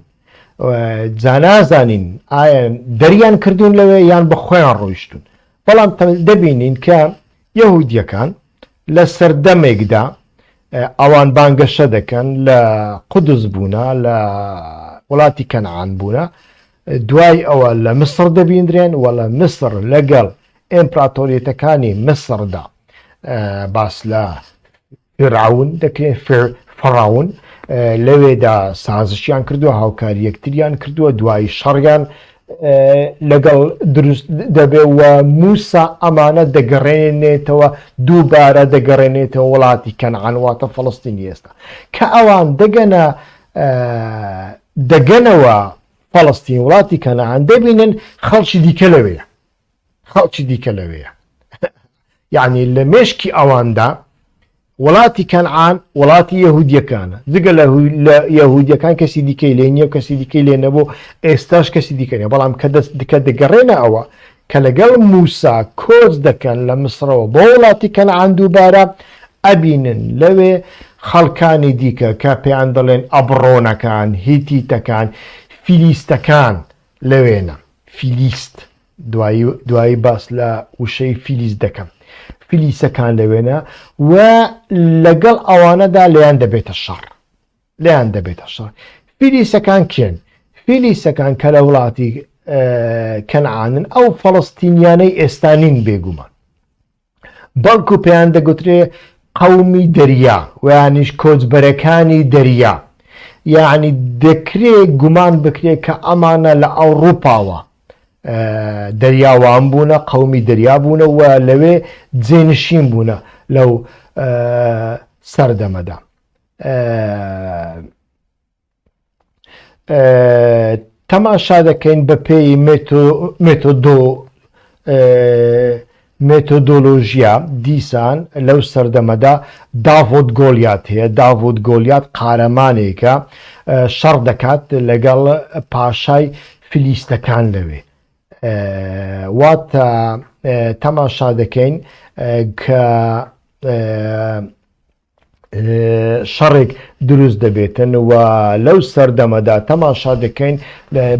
جانازانین ئایا دەریان کردوون لەوێ یان بە خۆیان ڕۆیشتون بەڵام دەبینین کە یەهودیەکان لە سەردەمێکدا ئەوان بانگەشە دەکەن لە قودس بوونە لە وڵاتی کەنعان بوونە دوای ئەوە لە مسر دەبیندرێن و لە مسر لەگەڵ ئیمپراتۆریەتەکانی مسردا باس لە فیرعون دەکرێن فەڕاون لەوێدا سازشیان کردووە هاوکاری یەکتریان کردووە دوای شەڕیان لەگەڵ دروست دەبێ و موسا ئەمانە دەگەڕێنێتەوە دووبارە دەگەڕێنێتەوە وڵاتی کەنعان واتە فەڵەستینی ئێستا کە ئەوان دەگەنەوە فەڵەستین وڵاتی کەنعان دەبینن خەڵکی دیکە لەوەیە یعنی لە مێشکی ئەواندا وڵاتی کەنعان وڵاتی یەهودیەکانە جگە لە یەهودیەکان کەسی دیکەی لێ نییە و کەسی دیکەی لێ نەبوو ئێستاش کەسی دیکەنێ بەڵام کە دەگەڕێنە ئەوە کە لەگەڵ موسا کۆچ دەکەن لە مسرەوە بۆ وڵاتی کەنعان دووبارە ئەبینن لەوێ خەڵکانی دیکە کە پێیان دەڵێن ئەبڕۆنەکان هیتیتەکان فیلیستەکان لەوێنە فیلیست دوایی باس لە وشەی فیلیست دەکەم فیلیسەکان لەوێنە و لەگەڵ ئەوانەدا لێیان دەبێتە شەڕ فیلیسەکان کێن فیلیسەکان کە لە وڵاتی کەنعانن ئەو فەڵەستینیانەی ئێستانین بێگومان بەڵکو پێیان دەگوترێ قەومی دەریا و یانیش کۆچبەرەکانی دەریا یعنی دەکرێت گومان بکرێت کە ئەمانە لە ئەوروپاوە دەریاوان بوونە قەومی دەریا بوونە و لەوێ جێنشین بوونە لەو سەردەمەدا. تەماشا دەکەین بە پێی مێتۆدۆلۆژیا دیسان لەو سەردەمەدا داڤۆت گۆلیات هەیە. داڤۆت گۆلیات قارەمانێکە شەڕ دەکات لەگەڵ پاشای فلیستەکان لەوێ. واتە تەماشا دەکەین کە شەڕێک دروست دەبێتن و لەو سەردەمەدا تەماشا دەکەین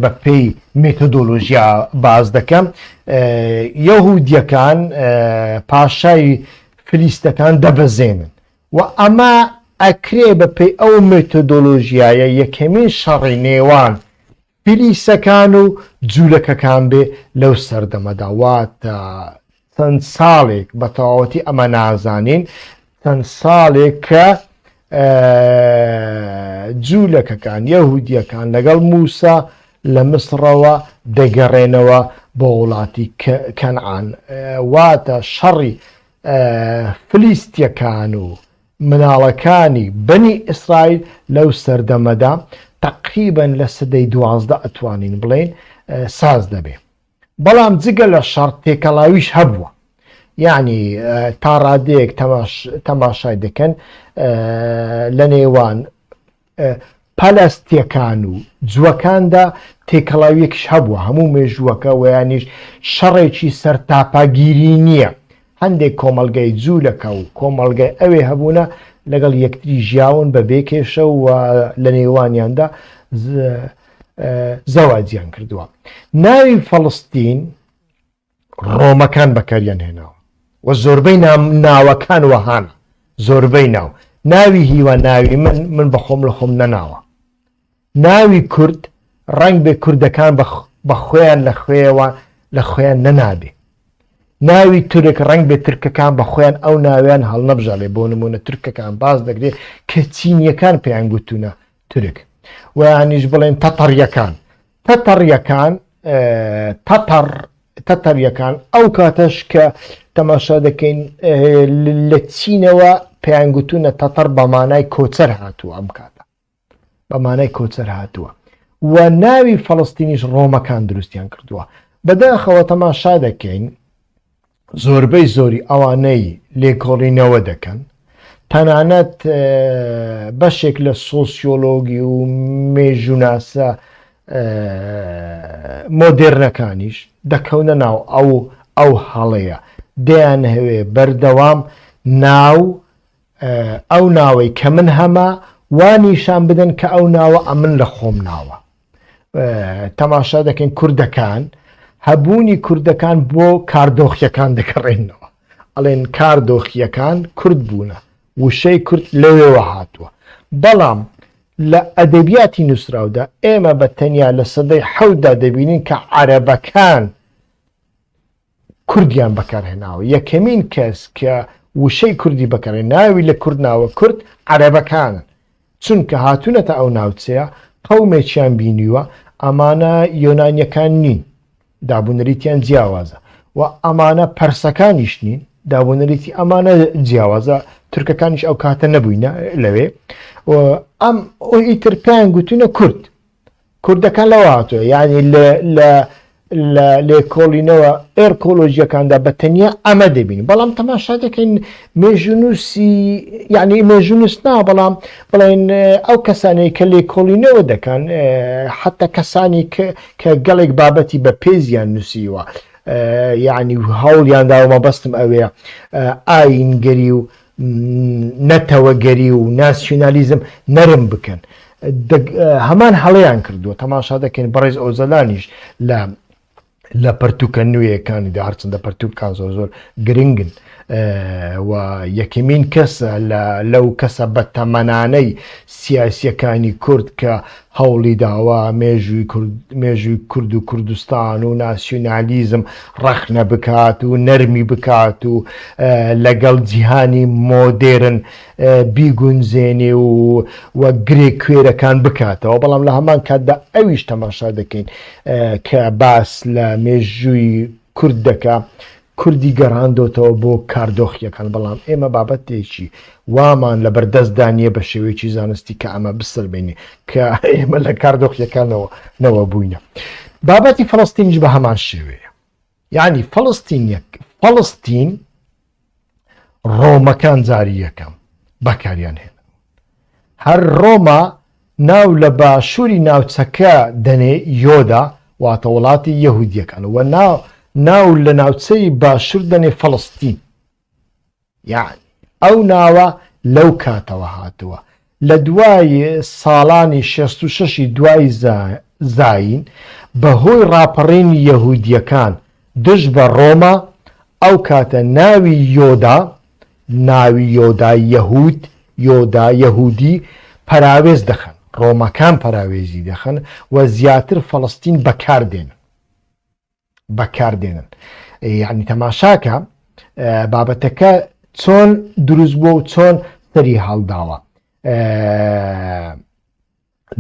بە پێی مێتۆدۆلۆژیا باز دەکەم یەهودیەکان پاشای فلیستەکان دەبەزێنن و ئەمە ئەکرێ بە پێی ئەو مێتۆدۆلۆژیایە یەکەمین شەڕی نێوان فلیسەکان و جوولەکەکان بێ لەو سەردەمەدا. واتە چەند ساڵێک بە تەواوەتی ئەمە نازانین چەند ساڵێک کە جوولەکەکان یەهودیەکان لەگەڵ موسا لە مسرەوە دەگەڕێنەوە بۆ وڵاتی کەنعان. واتە شەڕی فلیستیەکان و مناڵەکانی بەنی ئیسرائیل لەو سەردەمەدا تقریبەن لە سەدەی 12 ئەتوانین بڵێن ساز دەبێ. بەڵام جگە لە شەڕ تێکەڵاویش هەبووە، یعنی تا ڕادەیەک تەماشای دەکەن لە نێوان پەلەستیەکان و جووەکاندا تێکەڵاویەکش هەبووە. هەموو مێژووەکە ویانیش شەڕێکی سەرتاپاگیری نییە. هەندێک کۆمەلگای جوولەکە و کۆمەلگای ئەوێ هەبوونە لەگەڵ یەکتری ژیاون بە بێکێشە و لە نێوانیاندا زەواجیان کردووە. ناوی فەڵستین ڕۆمەکان بەکاریان هێناوە و زۆربەی ناوەکان وەهانە. زۆربەی ناوی هیوە ناوی من بەخۆم لە خۆم نەناوە. ناوی کورد ڕنگ بێ کوردەکان بە خۆیان لە خۆیان نەنابێ. ناوی تورک ڕنگ بێ ترکەکان بە خۆیان ئەو ناویان هەڵ نەبژاڵێ. بۆ نمونە تورکەکان باز دەگرێت کە چینیەکان پێیان گوتونە تورک و یانیش بڵێن تەتەریەکان ئەو کاتەش کە تەماشا دەکەین لە چینەوە پێیان گوتونە تەتەر بەمانای کۆچەر هاتووە. ئەم کاتە بەمانای کۆچەر هاتووە و ناوی فەڵستینیش ڕۆمەکان دروستیان کردووە. بەداخەوە تەماشا دەکەین زۆربەی زۆری ئەوانەی لێکۆڵینەوە دەکەن تەنانەت بەشێک لە سۆسیۆلۆگی و مێژووناسە مۆدێرنەکانیش دەکەونە ناو ئەو هەڵەیە. دەیان هەوێ بەردەوام ئەو ناوەی کە من هەمە وانیشان بدەن کە ئەو ناوە ئەمن لە خۆم ناوە. تەماشا دەکەین کوردەکان هەبوونی کوردەکان بۆ کاردۆخیەکان دەکەڕێنەوە. ئەڵێن کاردۆخیەکان کورد بوونە، وشەی کورد لەوێوە هاتووە. بەڵام لە ئەدەبیاتی نووسراودا ئێمە بە تەنیا لە سەدەی حەوتدا دەبینین کە عەرەبەکان کوردیان بەکارهێناوە. یەکەمین کەس کە وشەی کوردی بەکارێن ناوی لە کورد ناوە کورد عەرەبەکانن، چونکە هاتوونەتە ئەو ناوچەیە قەومێکیان بینیوە ئەمانە یۆنانیەکان نین، دابوونەریتیان جیاوازە و ئەمانە پەرسەکانیش نین، دابوونەریتی ئەمانە جیاوازە. تورکەکانیش ئەو کاتە نەبووینە لەوێ ئەم ئیتر پێیان گوتونە کورد. کوردەکان لەوە هاتووە، یعنی لە لێکۆڵینەوە ئێرکۆلۆژیەکاندا بە تەنیا ئەمە دەبین. بەڵام تەماشا دەکەین مێژونووسی یعنی مێژونووس نا، بەڵام بڵێن ئەو کەسانەی کە لێکۆڵینەوە دەکەن حتا کەسانی کە گەڵێک بابەتی بە پێزیان نووسیوە، یعنی هەوڵیاندا و مەبەستم ئەوەیە ئاینگەری و نەتەوەگەری و ناسیۆنالیزم نەرم بکەن. هەمان هەڵەیان کردووە. تەماشا دەکەین بەڕێز ئۆزەلانیش لە پەرتووکە نوێیەکانیدا هەرچەندە پەرتووکان زۆر گرنگن و یەکەمین کەسە لەو کەسە بە تەمەنانەی سیاسیەکانی کورد کە هەوڵی داوا مێژووی کورد و کوردستان و ناسیۆنالیزم ڕەخنە بکات و نەرمی بکات و لەگەڵ جیهانی مۆدێرن بیگونجێنێ و گرێ کوێرەکان بکاتەوە. بەڵام لە هەمان کاتدا ئەویش تەماشا دەکەین کە باس لە مێژووی کورد دەکا کوردی گەڕاندۆتەوە بۆ کاردۆخیەکان. بەڵام ئێمە بابەتێکی وامان لە بەردەستدانیە بە شێوەیەکی زانستی کە ئەمە بسەلبێنێ کە ئێمە لە کاردۆخیەکانەوە بووینە. بابەتی فەڵەستینیش بە هەمان شێوەیە. یعنی فەڵەستین ڕۆمەکان جاری یەکەم بەکاریان هێنا. هەر ڕۆما ناو لە باشووری ناوچەکە دەنێ یۆدا واتە وڵاتی یەهودیەکان و ناو لە ناوچەی باشوور دەنێ فەڵەستین. یعنی ئەو ناوە لەو کاتەوە هاتووە لە دوای ساڵانی 66 دوای زاین بەهۆی ڕاپەڕینی یەهودیەکان دژ بە ڕۆما ئەو کاتە ناوی یۆدا یەهودی پەراوێز دەخەن، ڕۆمەکان پەراوێزی دەخەن و زیاتر فەڵەستین بەکاردێنن. یعنی تەماشاکە بابەتەکە چۆن دروست بووە و چۆن سەری هەڵداوە.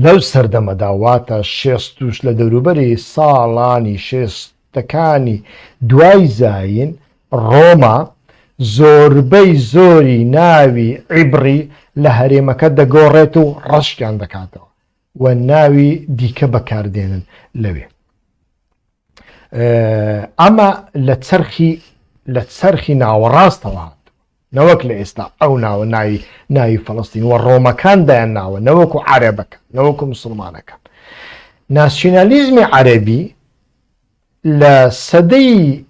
لەو سەردەمەدا واتە 60 لە دەوروبەری ساڵانی 60ەکانی دوای زاین ڕۆما زۆربەی زۆری ناوی عیبری لە هەرێمەکە دەگۆڕێت و ڕەشیان دەکاتەوە و ناوی دیکە بەکاردێنن لەوێ. ئەمە لە چەرخی ناوەڕاستەوە هات نەوەک لە ئێستا ئەو ناوە ناوی فەڵەستین و ڕۆمەکان دایان ناوە نەوەکو عەرەبەکە نەوەکو مسلمانەکان. ناسیۆنالیزمی عەرەبی لە سەدەی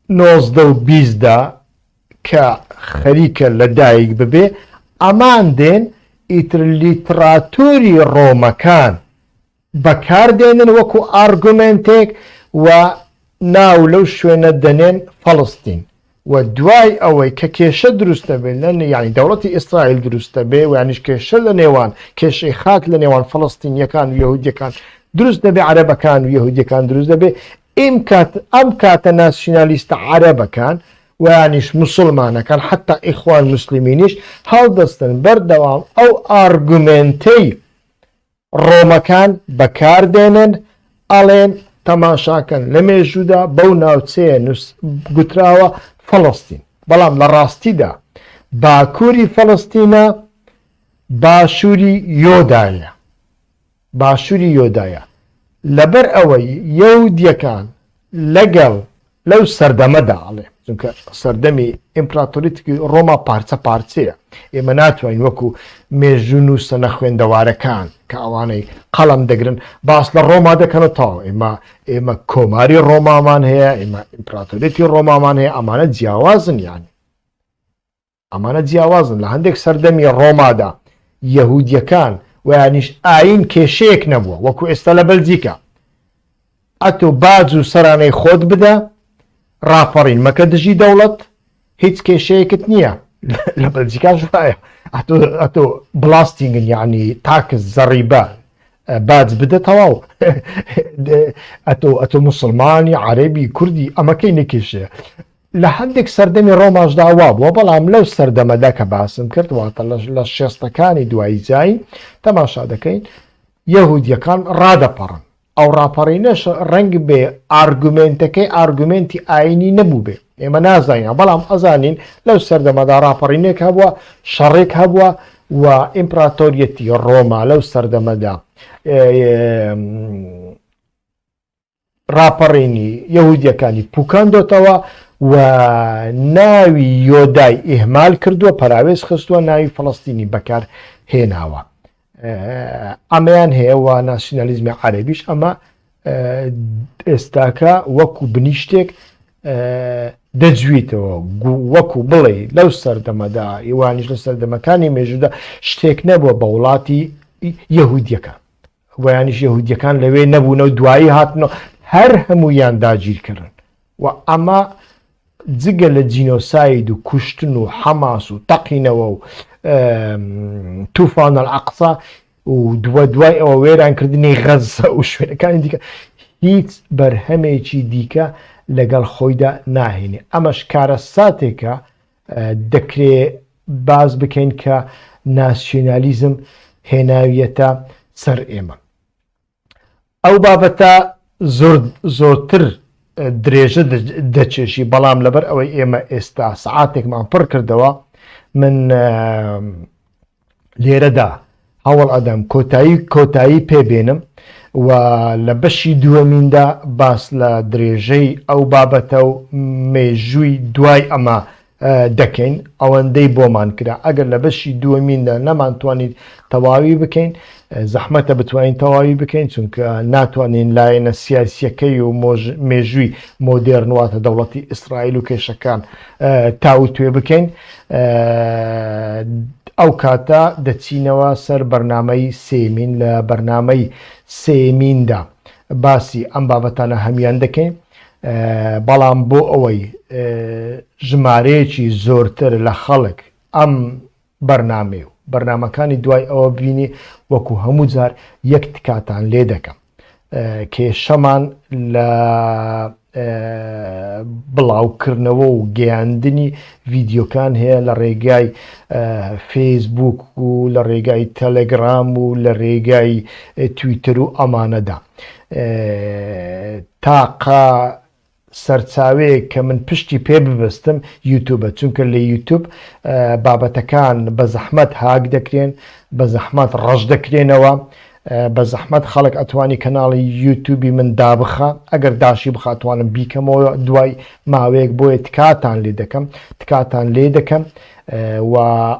19 و 20دا کە خەریکە لە دایک ببێ ئەمان دێن ئیتر لیتراتوری ڕۆمەکان بەکاردێنن وەکو ئارگومنتێک و ناو لەو شوێنە دەنێن فەڵەستین و دوای ئەوەی کە کێشە دروستە بێت یعنی دەوڵەتی ئیسرائیل دروستە بێ و یانیش کێشە لە نێوان کێشەی خاک لە نێوان فەڵەستینیەکان و یەهودیەکان دروست دەبێ، عەرەبەکان و یەهودیەکان دروست دەبێ. ئەم کاتە ناسیۆنالیستە عەرەبەکان و یانیش مسلمانەکان حتا ئیخوان مسلمینیش هەڵدەستن بەردەوام ئەو ئارگومنتەی ڕۆمەکان بەکاردێنن ئەڵێن تەماشاکەن لە مێژوودا بەو ناوچەیە گوتراوە فەڵەستین. بەڵام لە ڕاستیدا باکووری فەڵەستینە باشووری یۆدایە لەبەر ئەوەی یەهودیەکان لەگەڵ لەو سەردەمەدا ئەڵێ چونکە سەردەمی ئیمپراتۆریەتی ڕۆما پارچەیە. ئێمە ناتوانین وەکو مێژوو نووسەنە خوێندەوارەکان کە ئەوانەی قەڵەم دەگرن باس لە ڕۆما دەکەنەوە. ئێمە کۆماری ڕۆمامان هەیە، ئێمە ئیمپراتۆریەتی ڕۆمامان هەیە، ئەمانە جیاوازن لە هەندێک سەردەمی ڕۆمادا یەهودیەکان و یانیش ئاین کێشەیەک نەبووە وەکو ئێستا لە بەلجیکا ئەتۆ باج و سەرانەی خۆت بدە ڕاپەڕین مەکە دژی دەوڵەت هیچ کێشەیەکت نییە. لە بەلجیکاش وایە ئەتۆ بڵاستینگن یعنی تاکس زەڕیبە باج بدە تەواو ئەتۆ مسلمانی عەرەبی کوردی ئەمەکەی نەکێشەیە. لە هەندێک سەردەمی ڕۆماشدا وا بووە، بەڵام لەو سەردەمەدا کە باسم کرد واتە لە 60ەکانی دوای زاین تەماشا دەکەین یەهودیەکان ڕادەپەڕن. ئەو ڕاپەڕینەش ڕەنگ بێ ئارگومنتەکەی ئارگومنتی ئاینی نەبوو بێ، ئێمە نازانین، بەڵام ئەزانین لەو سەردەمەدا ڕاپەڕینێک هەبووە، شەڕێک هەبووە و ئیمپراتۆریەتی ڕۆما لەو سەردەمەدا ڕاپەڕینی یەهودیەکانی پوکاندۆتەوە و ناوی یۆدای ئیهمال کردووە، پەراوێز خستووە، ناوی فەڵەستینی بەکار هێناوە. ئەمەیان هەیە و ناسیۆنالیزمی عەرەبیش ئەمە ئێستاکە وەکو بنیشتێک دەجویتەوە وەکو بڵێ لەو سەردەمەدا ئیوانیش لە سەردەمەکانی مێژوودا شتێک نەبووە بە وڵاتی یەهودیەکان ویانیش یەهودیەکان لەوێ نەبوونە و دوایی هاتنەوە هەر هەموویان داگیرکردن و ئەمە جگە لە جینۆساید و کوشتن و حەماس و تەقینەوە و توفان العەقسا و دوای ئەوە وێرانکردنی غەزە و شوێنەکانی دیکە هیچ بەرهەمێکی دیکە لەگەڵ خۆیدا ناهێنێ. ئەمەش کارە ساتێکە دەکرێت باز بکەین کە ناسیۆنالیزم هێناویەتە سەر ئێمە. ئەو بابەتە زۆرتر درێژە دەچێشی، بەڵام لەبەر ئەوەی ئێمە ئێستا سعاتێکمان پڕ کردەوە من لێرەدا هەوڵ ئەدەم کۆتایی پێبێنم و لە بەشی دووەمیندا باس لە درێژەی ئەو بابەتە و مێژووی دوای ئەمە دەکەین ئەوەندەی بۆمان کرا. ئەگەر لە بەشی دووەمیندا نەمانتوانیت تەواوی بکەین زەحمەتە بتوانین تەواوی بکەین، چونکە ناتوانین لایەنە سیاسیەکەی و مێژووی مۆدێرن واتە دەوڵەتی ئیسرائیل و کێشەکان تاوتوێ بکەین. ئەو کاتە دەچینەوە سەر بەرنامەی سێمین. لە بەرنامەی سێمیندا باسی ئەم بابەتانە هەمیان دەکەین، بەڵام بۆ ئەوەی ژمارەیەکی زۆرتر لە خەڵک ئەم بەرنامێ و بەرنامەکانی دوای ئەوە بینی وەکو هەموو جار یەک تکاتان لێ دەکەم. کێشەمان لە بڵاوکردنەوە و گەیاندنی ڤیددیۆکان هەیە لە ڕێگای فەیسبوک و لە ڕێگای تەلەگرام و لە ڕێگای تویتر و ئەمانەدا. تاقا سەرچاوەیە کە من پشتی پێ ببستم یوتوبە، چونکە لە یوتوب بابەتەکان بە زەحمەت هاک دەکرێن، بە زەحمەت ڕەش دەکرێنەوە، بە زەحمەت خەڵک ئەتوانی کەناڵی یوتوبی من دابخە، ئەگەر داشی بخاتوانم بیکەمەوە دوای ماوەیەک بۆیە تکاتان لێ دەکەم و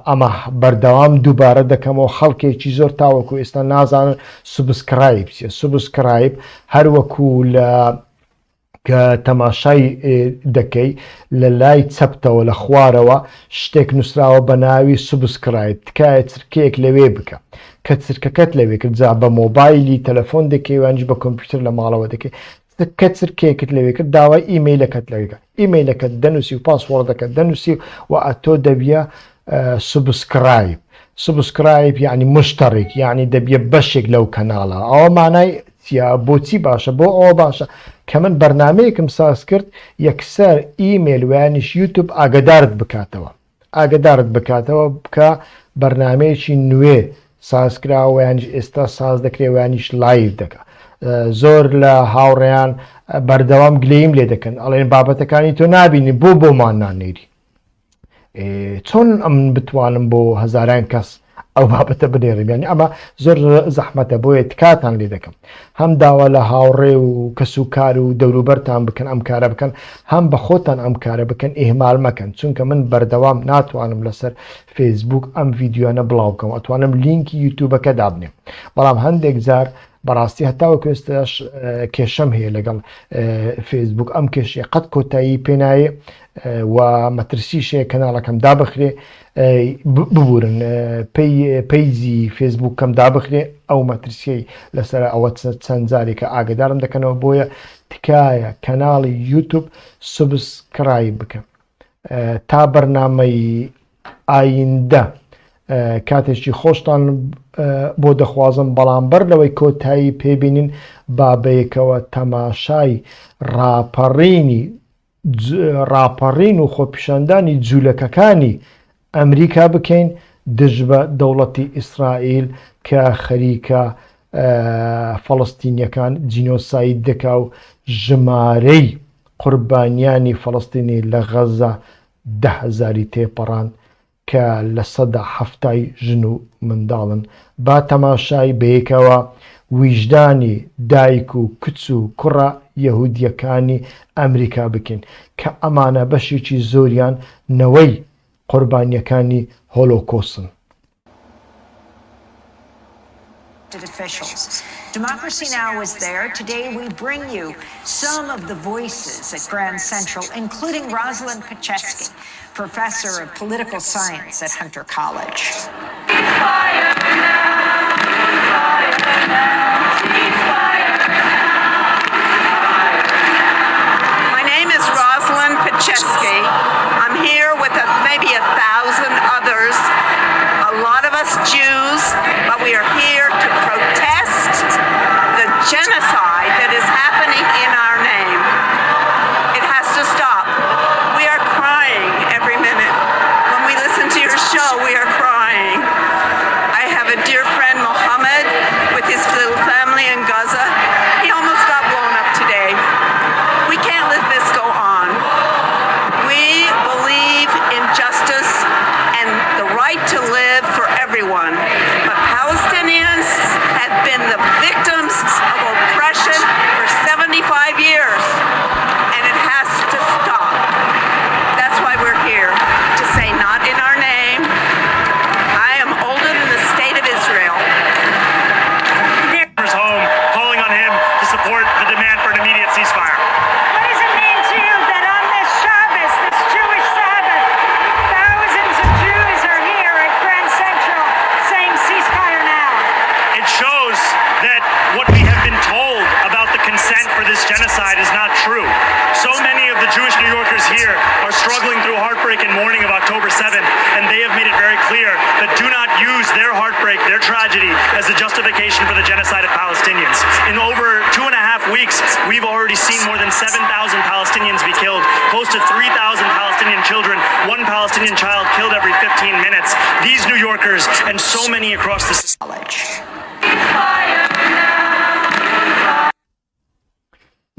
ئەمە بەردەوام دووبارە دەکەمەوە. خەڵکێکی زۆر تاوەکو ئێستا نازانن سوبسکرایب هەروەکو لە کە تەماشای دەکەی لە لای چەپتەوە لە خوارەوە شتێک نووسراوە بە ناوی سوبسکرایب، تکایە چرکەیەک لەوێ بکە کە چرکەکەت لەوێ کرد جا بە مۆبایلی تەلەفۆن دەکەی وانج بە کۆمپیوتەر لە ماڵەوە دەکەی کە چرکەیەکت لەوێ کرد داوای ئیمەیلەکەت لەوێکە ئیمەیلەکەت دەنووسی و پاسوەڕدەکەت دەنووسی و ئەتۆ دەبیە سوبسکرایب یعنی مشتڕێک، یعنی دەبیە بەشێک لەو کەناڵە. ئەوە مانای بۆچی باشە؟ بۆ ئەوە باشە کە من بەرنمەیەکم ساز کرد یەکسەر ئیمێل ویانیش یوتوب ئاگدارت بکاتەوە بکە بەرنمەیەکی نوێ سازکراوە یانیش ئێستا ساز دەکرێت ویانیش لایڤ دەکە. زۆر لە هاوڕێیان بەردەوام گلەیم لێ دەکەن ئەڵێن بابەتەکانی تۆ نبینی بۆمان نانێری. چۆن ئەم بتوانم بۆ هەزاران کەس ئەو بابەتە بنێڕیانی؟ ئەمە زۆر زەحمەتە بۆیە تکاتان لێ دەکەم. هەم داوا لە هاوڕێ و کەس و کار و دەوروبەرتان بکەن ئەم کارە بکەن، هەم بە خۆتان ئەم کارە بکەن، ئیهمال مەکەن، چونکە من بەردەوام ناتوانم لەسەر فەیسبوک ئەم ڤیددیۆانە بڵاو بکەم، ئەتوانم لینکی یوتوبەکە دابنێم، بەڵام هەندێک جار بەڕاستی هەتاوە کوێستاش کێشەم هەیە لەگەڵ فەیسبوک. ئەم کێشەیە قەت کۆتایی پێنایە و مەترسیشەیە کەناڵەکەم دابخرێ ببورن پەیجی فەیسبوکەم دابخرێ، ئەو مەترسیەی لەسەر ئەوە چەند جارێکە ئاگدارم دەکەنەوە. بۆیە تکایە کەناڵی یوتوب سوبسکرایب بکەم تا بەرنامەی ئایندە کاتێکی خۆشتان بۆ دەخوازم، بەڵام بەر لەوەی کۆتایی پێبینین بابەیەکەوە تەماشای ڕاپەڕین و خۆپیشاندانی جوولەکەکانی ئەمریکا بکەین دژ بە دەوڵەتی ئیسرائیل کە خەریکە فەڵەستینیەکان جینۆساید دەکا و ژمارەی قوربانیانی فەڵەستینی لە غەزە 10,000 تێپەڕان کە لە 170 ژن و منداڵن. با تەماشای بەیەکەوە ویژدانی دایک و کچ و کوڕە یەهودیەکانی ئەمریکا بکەین کە ئەمانە بەشێکی زۆریان نەوەی قوربانیەکانی هۆلۆکۆستن. Officials. Democracy Now! is there. Today we bring you some of the voices at Grand Central, including Rosalind Pachetsky, professor of political science at Hunter College. My name is Rosalind Pachetsky. I'm here with maybe 1,000 others, a lot of us Jews, but we are here to celebrate their tragedy as the justification for the genocide of Palestinians. In over 2.5 weeks, we've already seen more than 7,000 Palestinians be killed, close to 3,000 Palestinian children, one Palestinian child killed every 15 minutes. These New Yorkers and so many across the college.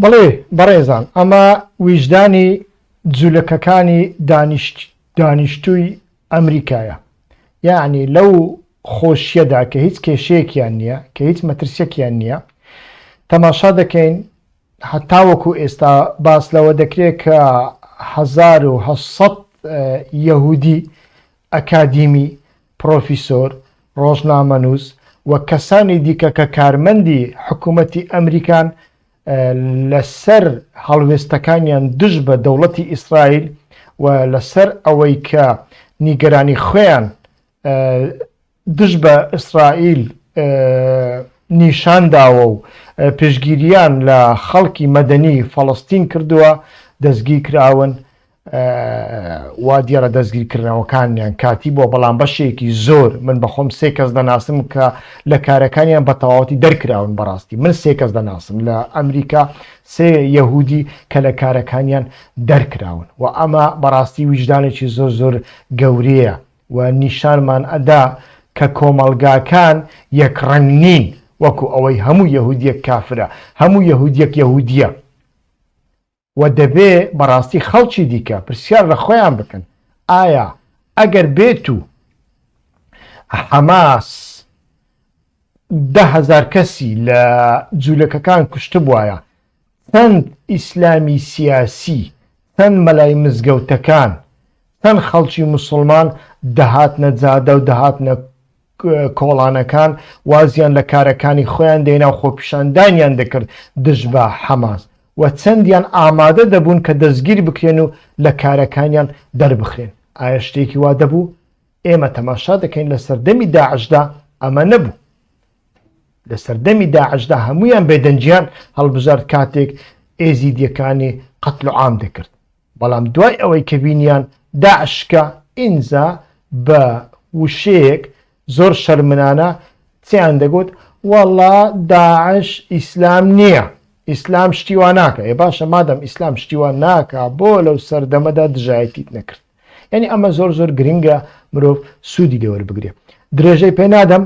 بەڵێ بەڕێزان ئەمە ویژدانی جوولەکەکانی دانیشتووی ئەمریکایە، یعنی لەو خۆشیەدا کە هیچ کێشەیەکیان نییە، کە هیچ مەترسیەکیان نییە، تەماشا دەکەین هەتاوەکو ئێستا باس لەوە دەکرێت کە 1700 یەهودی ئەکادیمی، پرۆفیسۆر، ڕۆژنامەنووس و کەسانی دیکە کە کارمەندی حکوومەتی ئەمریکان لەسەر هەڵوێستەکانیان دژ بە دەوڵەتی ئیسرائیل و لەسەر ئەوەی کە نیگەرانی خۆیان دژ بە ئیسرائیل نیشانداوە و پێشگیریان لە خەڵکی مەدەنی فەڵەستین کردووە، دەستگیر کراون وا دیارە دەستگیرکردنەوەکانیان کاتی بۆ، بەڵام بەشێکی زۆر من بەخۆم 3 کەس دەناسم کە لە کارەکانیان بە تەواوەتی دەرکراون. بەڕاستی من 3 کەس دەناسم لە ئەمریکا، 3 یەهودی کە لە کارەکانیان دەرکراون و ئەمە بەڕاستی ویژدانێکی زۆر زۆر گەورەیە و نیشانمان ئەدا کە کۆمەڵگاکان یەکڕەنگ نین، وەکو ئەوەی هەموو یەهودیەک کافرە، هەموو یەهودیەک یەهودیە و دەبێ بەڕاستی خەڵکی دیکە پرسیار لە خۆیان بکەن ئایا ئەگەر بێت و حەماس 10,000 کەسی لە جوولەکەکان کوشت بووایە، چەند ئیسلامی سیاسی، چەند مەلای مزگەوتەکان، چەند خەڵکی موسڵمان دەهاتنە جادە و دەهاتنە کۆڵانەکان وازیان لە کارەکانی خۆیان دێنا و خۆپیشاندانیان دەکرد دژ بە حەماس و چەندیان ئامادە دەبوون کە دەستگیر بکرێن و لە کارەکانیان دەربخرێن. ئایا شتێکی وا دەبوو؟ ئێمە تەماشا دەکەین لە سەردەمی داعشدا ئەمە نەبوو. لە سەردەمی داعشدا هەمویان بێدەنجیان هەڵبژارد کاتێک ئێزیدیەکانی قەتل و عام دەکرد، بەڵام دوای ئەوەی کە بینیان داعشکە ئینجا بە وشەیەک زۆر شەرمنانە چیان دەگوت وەڵا داعش ئیسلام نییە، ئیسلام شتیوان ناکە. ێ باشە مادەم ئیسلام شتیوان ناکە بۆ لەو سەردەمەدا دژایەتیت نەکرد. یعنی ئەمە زۆر زۆر گرنگە مرۆڤ سوودی لێوەربگرێ. درێژەی پێ نادەم،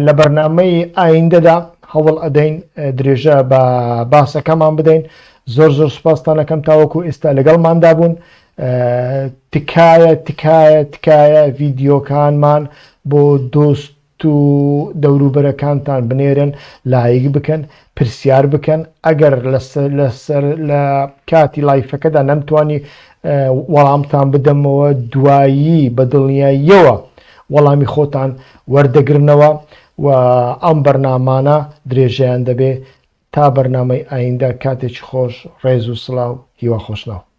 لە بەرنامەی ئایندەدا هەوڵ ئەدەین درێژە بە باسەکەمان بدەین. زۆر زۆر سوپاستانەکەم تاوەکو ئێستا لەگەڵماندا بوون. تکایە ڤیدیۆکانمان بۆ دۆست و دەوروبەرەکانتان بنێرن، لایک بکەن، پرسیار بکەن. ئەگەر لە کاتی لایفەکەدا نەمتوانی وەڵامتان بدەمەوە، دوایی بە دڵنیاییەوە وەڵامی خۆتان وەردەگرنەوە و ئەم بەرنامانە درێژەیان دەبێ تا بەرنامەی ئایندە. کاتێکی خۆش، ڕێز و سڵاو، هیوا خۆشناو.